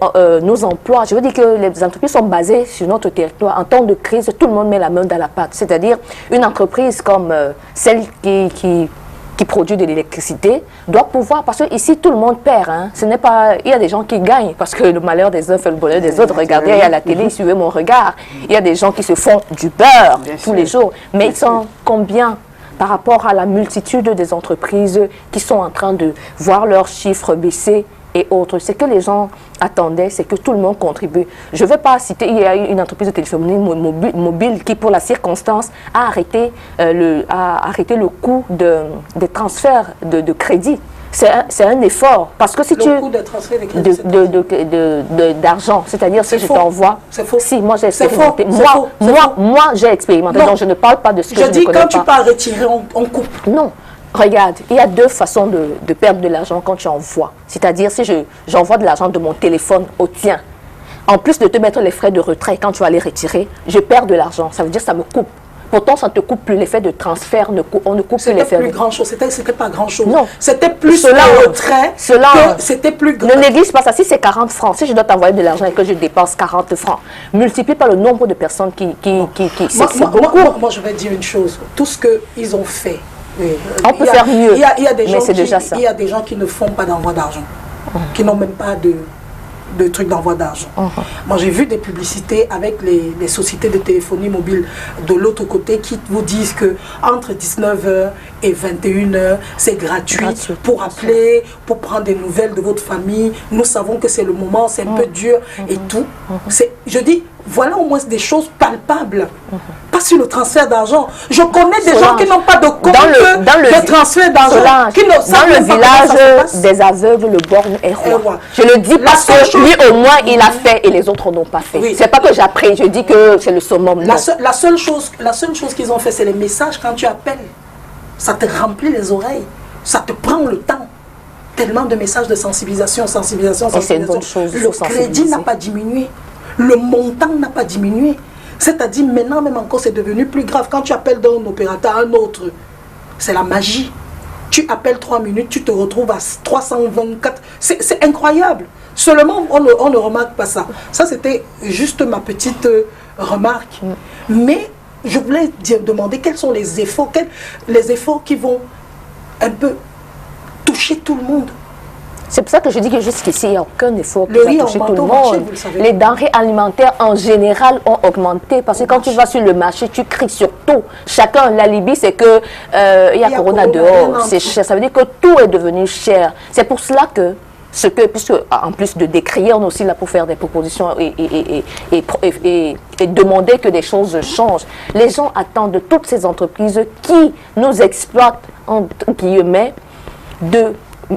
Speaker 2: nous emploient. Je veux dire que les entreprises sont basées sur notre territoire. En temps de crise, tout le monde met la main dans la pâte. C'est-à-dire, une entreprise comme celle qui produit de l'électricité doit pouvoir, parce que ici tout le monde perd. Hein. Ce n'est pas, il y a des gens qui gagnent parce que le malheur des uns fait le bonheur des autres. Regardez à la télé, suivez mon regard. Il y a des gens qui se font du beurre tous les jours. Mais ils sont combien par rapport à la multitude des entreprises qui sont en train de voir leurs chiffres baisser et autres. Ce que les gens attendaient, c'est que tout le monde contribue. Je ne vais pas citer, il y a une entreprise de téléphonie mobile qui, pour la circonstance, a arrêté le coût des transferts de crédit. C'est un effort, parce que si
Speaker 1: le coût de transfert de crédit
Speaker 2: d'argent, c'est-à-dire si je t'envoie...
Speaker 1: C'est faux.
Speaker 2: Si, moi j'ai expérimenté.
Speaker 1: Moi
Speaker 2: j'ai expérimenté, donc je ne parle pas de ce que je ne connais pas.
Speaker 1: Je dis, quand tu pars retirer, on coupe.
Speaker 2: Non. Regarde, il y a 2 façons de perdre de l'argent quand tu envoies. C'est-à-dire, si j'envoie de l'argent de mon téléphone au tien, en plus de te mettre les frais de retrait quand tu vas les retirer, je perds de l'argent. Ça veut dire que ça me coupe. Pourtant, ça ne te coupe plus l'effet de transfert, on ne coupe plus l'effet.
Speaker 1: C'était plus grand-chose, c'était pas grand-chose.
Speaker 2: Non.
Speaker 1: C'était plus le retrait que c'était plus grand.
Speaker 2: Ne néglige pas ça. Si c'est 40 francs, si je dois t'envoyer de l'argent et que je dépense 40 francs, multiplie par le nombre de personnes qui
Speaker 1: moi, je vais dire une chose. Tout ce qu'ils ont fait,
Speaker 2: on peut faire mieux,
Speaker 1: il y a des gens
Speaker 2: mais c'est déjà ça.
Speaker 1: Il y a des gens qui ne font pas d'envoi d'argent, qui n'ont même pas de trucs d'envoi d'argent. Moi, j'ai vu des publicités avec les sociétés de téléphonie mobile de l'autre côté qui vous disent que entre 19h et 21h, c'est gratuit pour appeler, pour prendre des nouvelles de votre famille. Nous savons que c'est le moment, c'est un peu dur et tout. Je dis, voilà au moins des choses palpables. pas sur le transfert d'argent. Je connais des gens qui n'ont pas de compte
Speaker 2: dans le
Speaker 1: transfert d'argent.
Speaker 2: Dans le village des aveugles, le borgne est roi. Je le dis parce que lui, au moins, il a fait et les autres n'ont pas fait. Oui. C'est pas que j'apprends, je dis que c'est le summum.
Speaker 1: La seule chose qu'ils ont fait, c'est les messages quand tu appelles. Ça te remplit les oreilles. Ça te prend le temps. Tellement de messages de sensibilisation.
Speaker 2: C'est une bonne chose.
Speaker 1: Le crédit n'a pas diminué. Le montant n'a pas diminué. C'est-à-dire, maintenant, même encore, c'est devenu plus grave. Quand tu appelles d'un opérateur à un autre, c'est la magie. Tu appelles 3 minutes, tu te retrouves à 324. C'est incroyable. Seulement, on ne remarque pas ça. Ça, c'était juste ma petite remarque. Mais je voulais demander quels sont les efforts qui vont un peu toucher tout le monde.
Speaker 2: C'est pour ça que je dis que jusqu'ici, il n'y a aucun effort qui va toucher tout le monde. Les denrées alimentaires, en général, ont augmenté. Parce que quand tu vas sur le marché, tu cries sur tout. Chacun, l'alibi, c'est que il y a Corona dehors. C'est cher. Ça veut dire que tout est devenu cher. C'est pour cela que, puisque en plus de décrier, on est aussi là pour faire des propositions et demander que des choses changent. Les gens attendent de toutes ces entreprises qui nous exploitent, entre guillemets,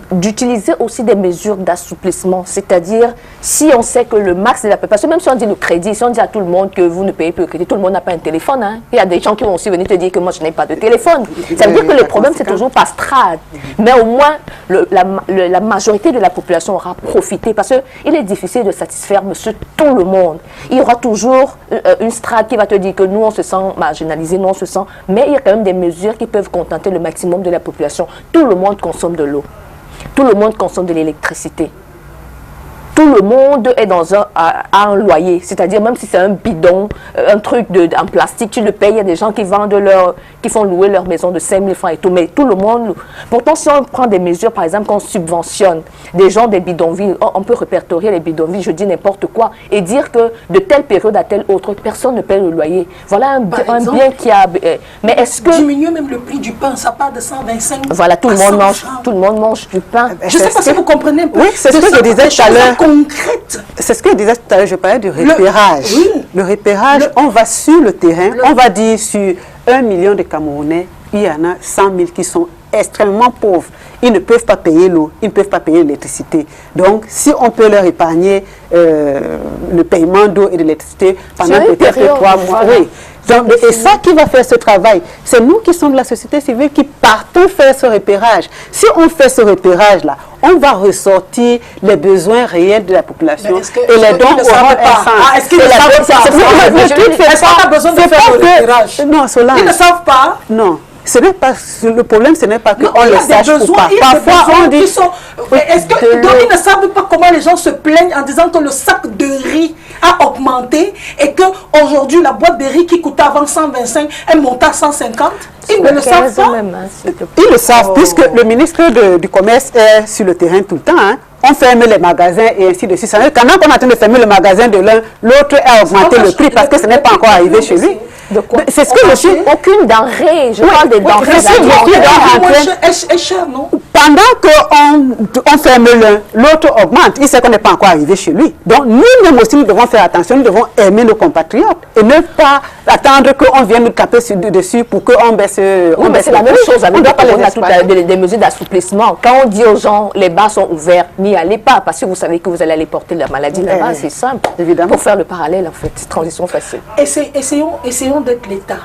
Speaker 2: d'utiliser aussi des mesures d'assouplissement, c'est-à-dire si on sait que le max de la population, même si on dit le crédit, si on dit à tout le monde que vous ne payez plus le crédit, tout le monde n'a pas un téléphone, hein. Il y a des gens qui vont aussi venir te dire que moi je n'ai pas de téléphone. Ça veut dire que le problème c'est toujours par strate, mais au moins la majorité de la population aura profité parce qu'il est difficile de satisfaire monsieur tout le monde. Il y aura toujours une strate qui va te dire que nous on se sent marginalisé, nous on se sent, mais il y a quand même des mesures qui peuvent contenter le maximum de la population. Tout le monde consomme de l'eau. Tout le monde consomme de l'électricité. Tout le monde est à un loyer. C'est-à-dire, même si c'est un bidon, un truc en plastique, tu le payes. Il y a des gens qui qui font louer leur maison de 5 000 francs et tout. Mais tout le monde... Pourtant, si on prend des mesures, par exemple, qu'on subventionne des gens des bidonvilles, on peut répertorier les bidonvilles, je dis n'importe quoi, et dire que de telle période à telle autre, personne ne paye le loyer. Voilà un bien qui a... Mais est-ce que...
Speaker 1: Diminuer même le prix du pain, ça part de 125.
Speaker 2: Voilà, tout le monde mange du pain.
Speaker 1: Je ne sais pas si vous comprenez un peu.
Speaker 3: Oui, c'est ce que je disais tout à l'heure.
Speaker 1: Concrète.
Speaker 3: C'est ce que je disais tout à l'heure, je parlais du repérage. Le repérage, on va sur le terrain, on va dire sur 1 million de Camerounais, il y en a 100 000 qui sont extrêmement pauvres. Ils ne peuvent pas payer l'eau, ils ne peuvent pas payer l'électricité. Donc, si on peut leur épargner le paiement d'eau et d'électricité pendant peut-être 3 mois, oui. Donc, et ça qui va faire ce travail, c'est nous qui sommes de la société civile qui partons faire ce repérage. Si on fait ce repérage-là, on va ressortir les besoins réels de la population et les dons auront un sens.
Speaker 1: Est-ce qu'ils ne savent pas? Est-ce qu'on a besoin de faire le repérage?
Speaker 3: Non, Solange.
Speaker 1: Ils ne savent pas?
Speaker 3: Non. Ce n'est pas le problème, ce n'est pas qu'on le sache ou pas.
Speaker 1: Parfois, on dit... Donc, ils ne savent pas comment les gens se plaignent en disant que le sac de riz a augmenté et qu'aujourd'hui, la boîte de riz qui coûtait avant 125 est montée à 150. Ils ne le savent pas.
Speaker 3: Ils le savent, puisque le ministre du Commerce est sur le terrain tout le temps. Hein. On ferme les magasins et ainsi de suite. Quand on est en train de fermer le magasin de l'un, l'autre a augmenté le prix parce que ce n'est pas encore arrivé chez lui. C'est ce que je suis.
Speaker 2: Aucune denrée. Je parle des denrées.
Speaker 1: Est cher, non?
Speaker 3: Pendant qu'on ferme l'un, l'autre augmente. Il sait qu'on n'est pas encore arrivé chez lui. Donc nous-mêmes aussi, nous devons faire attention. Nous devons aimer nos compatriotes et ne pas attendre qu'on vienne nous taper dessus pour qu'on baisse.
Speaker 2: Oui, mais c'est la même chose. On doit parler des mesures d'assouplissement. Quand on dit aux gens, les bars sont ouverts, n'y allez pas parce que vous savez que vous allez aller porter la maladie là-bas. C'est simple. Évidemment. Pour faire le parallèle, en fait, transition facile.
Speaker 1: Essayons d'être l'État.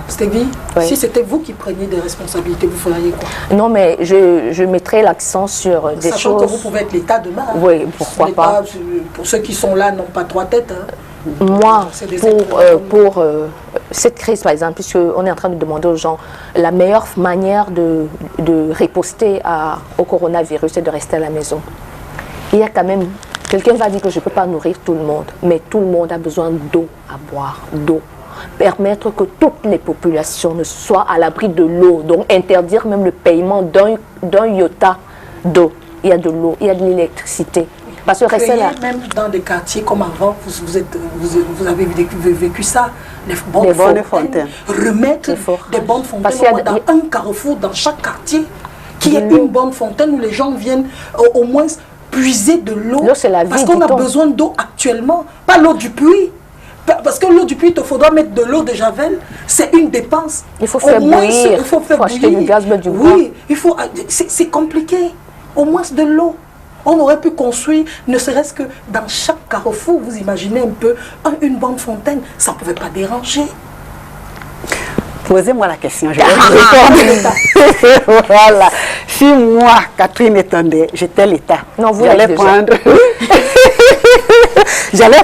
Speaker 1: Stevie, si c'était vous qui preniez des responsabilités, vous feriez quoi?
Speaker 2: Non, mais je mettrais l'accent sur des
Speaker 1: Sachant
Speaker 2: choses...
Speaker 1: que vous pouvez être l'État demain. Hein.
Speaker 2: Oui, pourquoi pas.
Speaker 1: Pour ceux qui sont là, n'ont pas 3 têtes. Hein.
Speaker 2: Moi, pour cette crise, par exemple, puisqu'on est en train de demander aux gens, la meilleure manière de riposter au coronavirus, c'est de rester à la maison. Il y a quand même... Quelqu'un va dire que je ne peux pas nourrir tout le monde, mais tout le monde a besoin d'eau à boire, d'eau. Permettre que toutes les populations ne soient à l'abri de l'eau, donc interdire même le paiement d'un iota d'eau. Il y a de l'eau, il y a de l'électricité. Parce que rester là,
Speaker 1: même dans des quartiers comme avant, vous avez vécu ça, les bonnes fontaines. Remettre des bonnes fontaines. Parce qu'il y a dans un carrefour, dans chaque quartier, qu'il y ait une bonne fontaine où les gens viennent au moins puiser de l'eau.
Speaker 2: L'eau, c'est la vie.
Speaker 1: Parce qu'on a besoin d'eau actuellement, pas l'eau du puits. Parce que l'eau du puits, il te faudra mettre de l'eau de Javel. C'est une dépense.
Speaker 2: Il faut faire bouillir.
Speaker 1: Il faut faire
Speaker 2: acheter du gaz, mettre du bois.
Speaker 1: Oui, c'est compliqué. Au moins de l'eau. On aurait pu construire, ne serait-ce que dans chaque carrefour, vous imaginez un peu, une bonne fontaine, ça ne pouvait pas déranger.
Speaker 3: Posez-moi la question, je vais vous répondre. Voilà. Si moi, Catherine Etondé, j'étais l'État, j'allais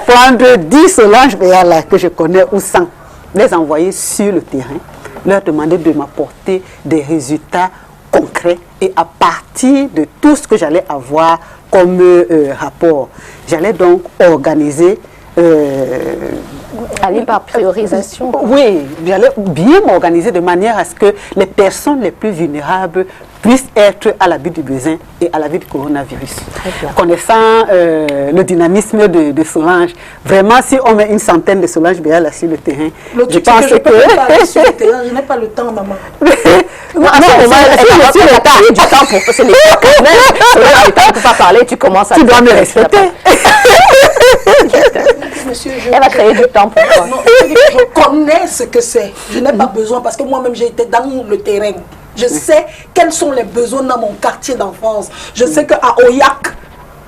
Speaker 3: prendre 10 Solange Béala que je connais ou 100, les envoyer sur le terrain, leur demander de m'apporter des résultats concret et à partir de tout ce que j'allais avoir comme rapport, j'allais donc organiser
Speaker 2: aller par priorisation.
Speaker 3: Oui, j'allais bien m'organiser de manière à ce que les personnes les plus vulnérables puissent être à l'abri du besoin et à l'abri du coronavirus. Connaissant le dynamisme de Solange, vraiment si on met une centaine de Solange Béala sur le terrain,
Speaker 1: je pense que je peux pas aller sur le terrain, je n'ai pas le temps, maman.
Speaker 2: Non, c'est l'État du temps pour c'est l'État quand même. Solange, tu ne peux pas parler, tu commences à...
Speaker 3: Tu dois me respecter.
Speaker 1: Monsieur,
Speaker 2: elle va créer du temps pour toi.
Speaker 1: Non, je connais ce que c'est. Je n'ai pas besoin parce que moi-même j'ai été dans le terrain. Je sais quels sont les besoins dans mon quartier d'enfance. Je sais qu'à Oyak,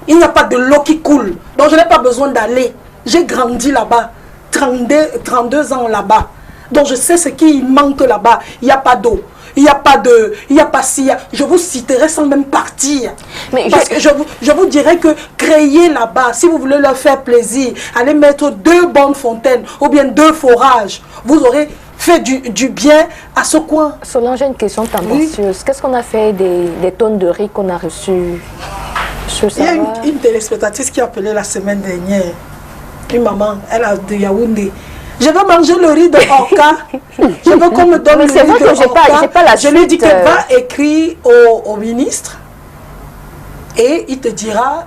Speaker 1: il n'y a pas de l'eau qui coule. Donc je n'ai pas besoin d'aller. J'ai grandi là-bas. 32 ans là-bas. Donc je sais ce qui manque là-bas. Il n'y a pas d'eau. Il n'y a pas de... Il n'y a pas si... Je vous citerai sans même partir. Mais parce que je vous dirais que créer là-bas, si vous voulez leur faire plaisir, allez mettre 2 bonnes fontaines ou bien 2 forages. Vous aurez fait du bien à ce coin.
Speaker 2: Solange, j'ai une question tendancieuse. Oui. Qu'est-ce qu'on a fait des tonnes de riz qu'on a reçues?
Speaker 1: Il y a une téléspectatrice qui a appelé la semaine dernière. Une maman, elle a de Yaoundé. Je veux manger le riz de Orca. Je veux qu'on me donne le riz de Orca. Je lui dis qu'elle va écrire au ministre et il te dira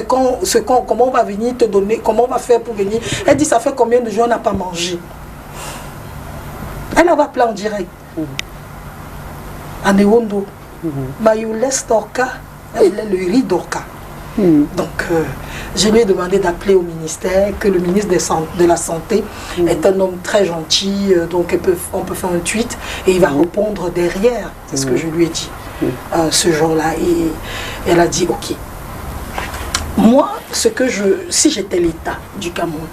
Speaker 1: comment on va venir te donner, comment on va faire pour venir. Elle dit ça fait combien de jours on n'a pas mangé. Elle va appeler en direct. En Ewondo. Mayoules d'Orca, elle est le riz d'Orca. Donc, je lui ai demandé d'appeler au ministère, que le ministre de la Santé est un homme très gentil, donc on peut faire un tweet et il va répondre derrière. C'est ce que je lui ai dit ce jour-là. Et elle a dit, ok, moi, si j'étais l'État du Cameroun,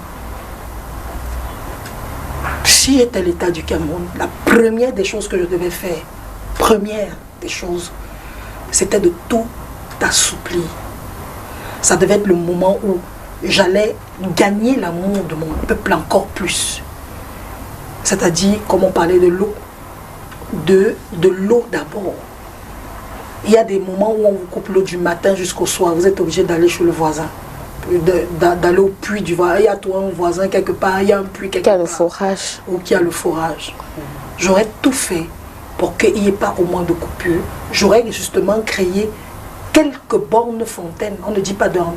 Speaker 1: la première des choses que je devais faire, c'était de tout assouplir. Ça devait être le moment où j'allais gagner l'amour de mon peuple encore plus. C'est-à-dire, comme on parlait de l'eau, de l'eau d'abord. Il y a des moments où on vous coupe l'eau du matin jusqu'au soir. Vous êtes obligé d'aller chez le voisin. D'aller au puits du voisin. Il y a toi un voisin quelque part, il y a un puits quelque part.
Speaker 2: Qui a le forage.
Speaker 1: Ou qui a le forage. J'aurais tout fait pour qu'il n'y ait pas au moins de coupure. J'aurais justement créé quelques bornes fontaines, on ne dit pas d'en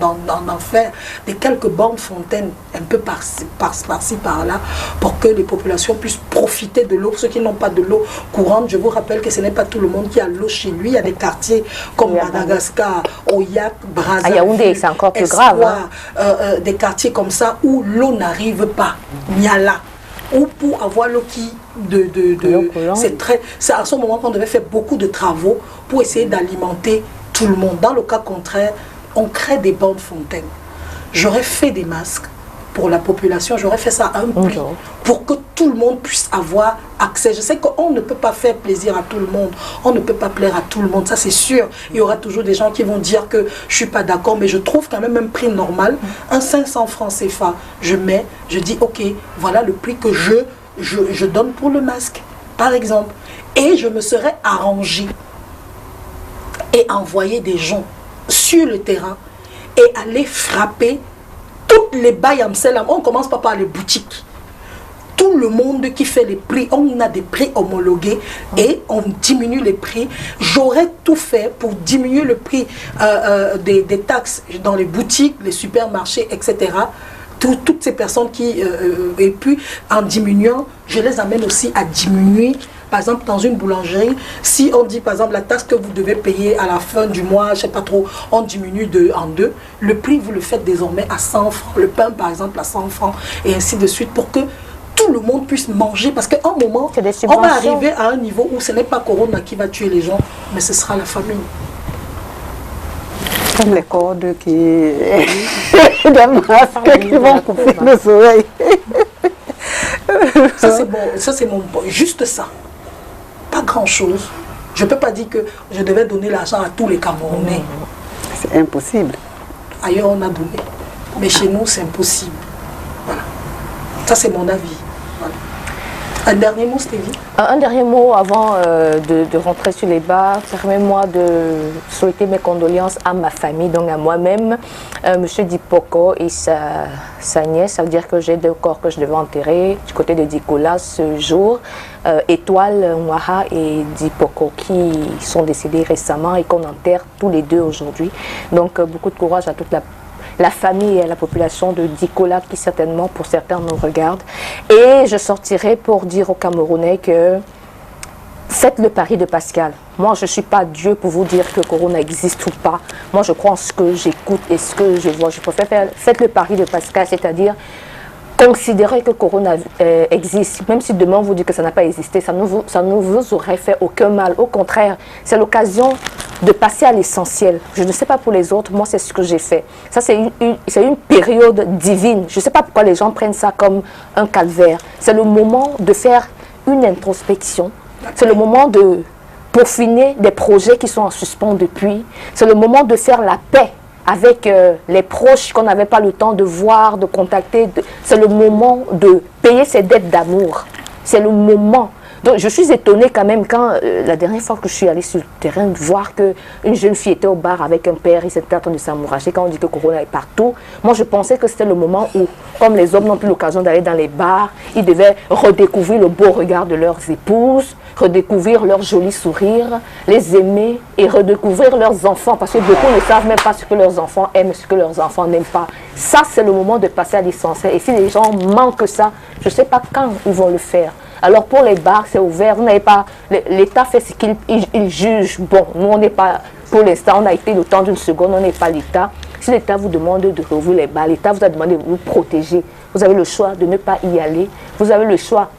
Speaker 1: faire, mais quelques bornes fontaines, un peu par-ci, par-là, pour que les populations puissent profiter de l'eau. Ceux qui n'ont pas de l'eau courante, je vous rappelle que ce n'est pas tout le monde qui a l'eau chez lui. Il y a des quartiers comme Madagascar, Oyak, Brazzaville,
Speaker 2: à Yaoundé, c'est encore plus grave.
Speaker 1: Des quartiers comme ça où l'eau n'arrive pas. Niala. Ou pour avoir l'eau qui... C'est à ce moment qu'on devait faire beaucoup de travaux pour essayer d'alimenter tout le monde. Dans le cas contraire, on crée des bornes fontaines. J'aurais fait des masques pour la population, j'aurais fait ça à un prix pour que tout le monde puisse avoir accès. Je sais qu'on ne peut pas faire plaisir à tout le monde, on ne peut pas plaire à tout le monde, ça c'est sûr. Il y aura toujours des gens qui vont dire que je ne suis pas d'accord, mais je trouve quand même un prix normal, un 500 francs CFA, je dis ok, voilà le prix que je donne pour le masque, par exemple. Et je me serais arrangé et envoyer des gens sur le terrain et aller frapper toutes les bayamsel. On commence pas par les boutiques. Tout le monde qui fait les prix, on a des prix homologués et on diminue les prix. J'aurais tout fait pour diminuer le prix des taxes dans les boutiques, les supermarchés, etc. Toutes ces personnes qui... et puis, en diminuant, je les amène aussi à diminuer par exemple, dans une boulangerie, si on dit, par exemple, la taxe que vous devez payer à la fin du mois, je ne sais pas trop, on diminue en deux, le prix, vous le faites désormais à 100 francs. Le pain, par exemple, à 100 francs, et ainsi de suite, pour que tout le monde puisse manger. Parce qu'à un moment, on va arriver à un niveau où ce n'est pas Corona qui va tuer les gens, mais ce sera la famine.
Speaker 3: Comme les cordes qui... des masques qui vont couper nos oreilles.
Speaker 1: Ça c'est bon, ça c'est mon point. Juste ça. Pas grand chose. Je ne peux pas dire que je devais donner l'argent à tous les Camerounais.
Speaker 3: C'est impossible.
Speaker 1: Ailleurs on a donné. Mais chez nous c'est impossible. Voilà. Ça c'est mon avis. Voilà. Un dernier mot, Stevie?
Speaker 2: Un dernier mot avant de rentrer sur les bars. Permets-moi de souhaiter mes condoléances à ma famille, donc à moi-même, Monsieur Dipoko et sa nièce. Ça veut dire que j'ai 2 corps que je devais enterrer du côté de Dikola ce jour. Étoile Mwaha et Dipoko qui sont décédés récemment et qu'on enterre tous les 2 aujourd'hui. Donc beaucoup de courage à toute la famille et la population de Dikola qui certainement pour certains nous regardent. Et je sortirai pour dire aux Camerounais que faites le pari de Pascal. Moi je ne suis pas Dieu pour vous dire que Corona existe ou pas. Moi je crois en ce que j'écoute et ce que je vois. Je préfère faites le pari de Pascal, c'est-à-dire considérez que Corona existe, même si demain on vous dit que ça n'a pas existé, ça ne vous aurait fait aucun mal. Au contraire, c'est l'occasion de passer à l'essentiel. Je ne sais pas pour les autres, moi c'est ce que j'ai fait. Ça c'est une période divine. Je ne sais pas pourquoi les gens prennent ça comme un calvaire. C'est le moment de faire une introspection. C'est le moment de peaufiner des projets qui sont en suspens depuis. C'est le moment de faire la paix avec les proches qu'on n'avait pas le temps de voir, de contacter. C'est le moment de payer ses dettes d'amour. C'est le moment. Donc je suis étonnée quand même quand la dernière fois que je suis allée sur le terrain de voir qu'une jeune fille était au bar avec un père, il s'était en train de s'amouracher. Quand on dit que Corona est partout, moi je pensais que c'était le moment où, comme les hommes n'ont plus l'occasion d'aller dans les bars, ils devaient redécouvrir le beau regard de leurs épouses, redécouvrir leur joli sourire, les aimer et redécouvrir leurs enfants. Parce que beaucoup ne savent même pas ce que leurs enfants aiment, ce que leurs enfants n'aiment pas. Ça, c'est le moment de passer à l'essentiel. Et si les gens manquent ça, je ne sais pas quand ils vont le faire. Alors pour les bars, c'est ouvert. Vous n'avez pas... L'État fait ce qu'il juge. Bon, nous, on n'est pas... Pour l'instant, on a été le temps d'une seconde, on n'est pas l'État. Si l'État vous demande de rouvrir les bars, l'État vous a demandé de vous protéger. Vous avez le choix de ne pas y aller. Vous avez le choix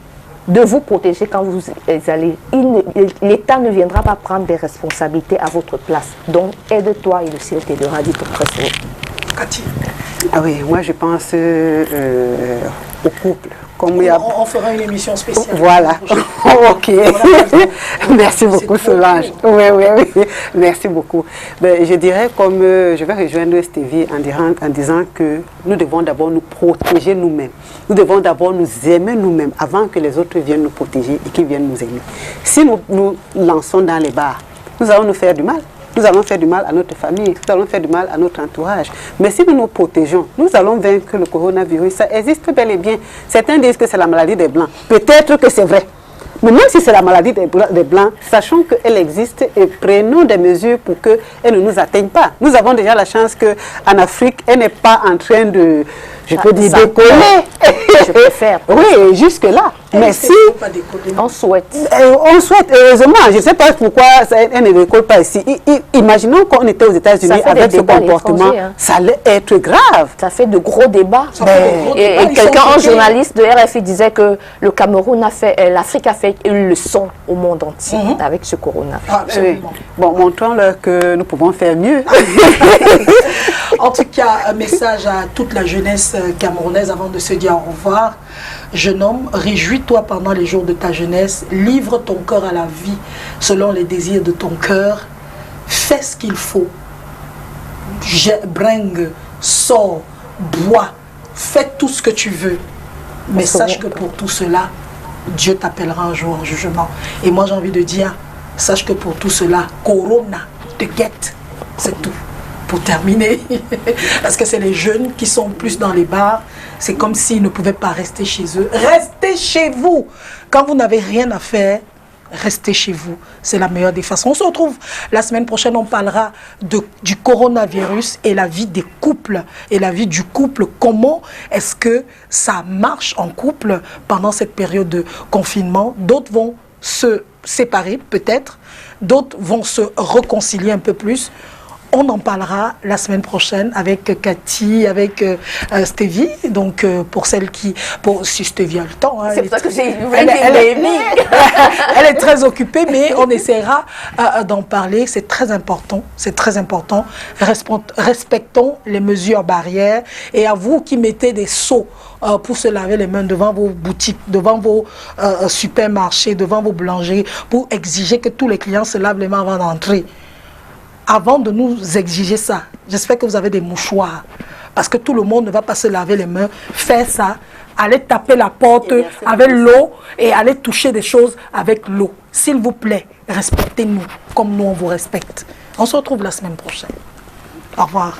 Speaker 2: de vous protéger quand vous y allez. L'État ne viendra pas prendre des responsabilités à votre place. Donc, aide-toi et le ciel t'aidera, dit pour presser.
Speaker 1: Cathy.
Speaker 3: Ah oui, moi je pense au couple. Comme
Speaker 1: on fera une émission spéciale.
Speaker 3: Voilà. Ok. Merci beaucoup Solange. Oui. Merci beaucoup. Ben, je dirais comme je vais rejoindre Stevie en disant que nous devons d'abord nous protéger nous-mêmes. Nous devons d'abord nous aimer nous-mêmes avant que les autres viennent nous protéger et qu'ils viennent nous aimer. Si nous lançons dans les bars, nous allons nous faire du mal. Nous allons faire du mal à notre famille, nous allons faire du mal à notre entourage. Mais si nous nous protégeons, nous allons vaincre le coronavirus. Ça existe bel et bien. Certains disent que c'est la maladie des Blancs. Peut-être que c'est vrai. Mais même si c'est la maladie des Blancs, sachons qu'elle existe et prenons des mesures pour qu'elle ne nous atteigne pas. Nous avons déjà la chance qu'en Afrique, elle n'est pas en train de, je peux dire, décoller.
Speaker 2: Je préfère.
Speaker 3: Oui, jusque-là. Mais si
Speaker 2: on souhaite.
Speaker 3: On souhaite, heureusement, je ne sais pas pourquoi elle ne décolle pas ici. Imaginons qu'on était aux États-Unis avec ce comportement, ça allait être grave.
Speaker 2: Ça fait de gros débats. Et quelqu'un, un journaliste de RFI disait que le Cameroun a fait, l'Afrique a fait une leçon au monde entier avec ce coronavirus.
Speaker 3: Oui. Bon, montrons-leur que nous pouvons faire mieux.
Speaker 1: En tout cas, un message à toute la jeunesse camerounaise avant de se dire au revoir. Jeune homme, réjouis-toi pendant les jours de ta jeunesse, livre ton cœur à la vie selon les désirs de ton cœur, fais ce qu'il faut, bringue, sors, bois, fais tout ce que tu veux, mais sache que pour tout cela, Dieu t'appellera un jour en jugement. Et moi j'ai envie de dire, sache que pour tout cela, Corona te guette, c'est tout. Pour terminer, parce que c'est les jeunes qui sont plus dans les bars, c'est comme s'ils ne pouvaient pas rester chez eux. Restez chez vous. Quand vous n'avez rien à faire, restez chez vous. C'est la meilleure des façons. On se retrouve la semaine prochaine, on parlera du coronavirus et la vie des couples et la vie du couple. Comment est-ce que ça marche en couple pendant cette période de confinement? D'autres vont se séparer peut-être, d'autres vont se réconcilier un peu plus. On en parlera la semaine prochaine avec Cathy, avec Stevie. Donc, pour celles qui... si Stevie a le temps... Hein,
Speaker 2: c'est pour ça que j'ai
Speaker 1: elle est très occupée, mais on essaiera d'en parler. C'est très important. C'est très important. Respectons les mesures barrières. Et à vous qui mettez des seaux pour se laver les mains devant vos boutiques, devant vos supermarchés, devant vos boulangeries, pour exiger que tous les clients se lavent les mains avant d'entrer. Avant de nous exiger ça, j'espère que vous avez des mouchoirs. Parce que tout le monde ne va pas se laver les mains, faire ça, aller taper la porte avec l'eau et aller toucher des choses avec l'eau. S'il vous plaît, respectez-nous comme nous on vous respecte. On se retrouve la semaine prochaine. Au revoir.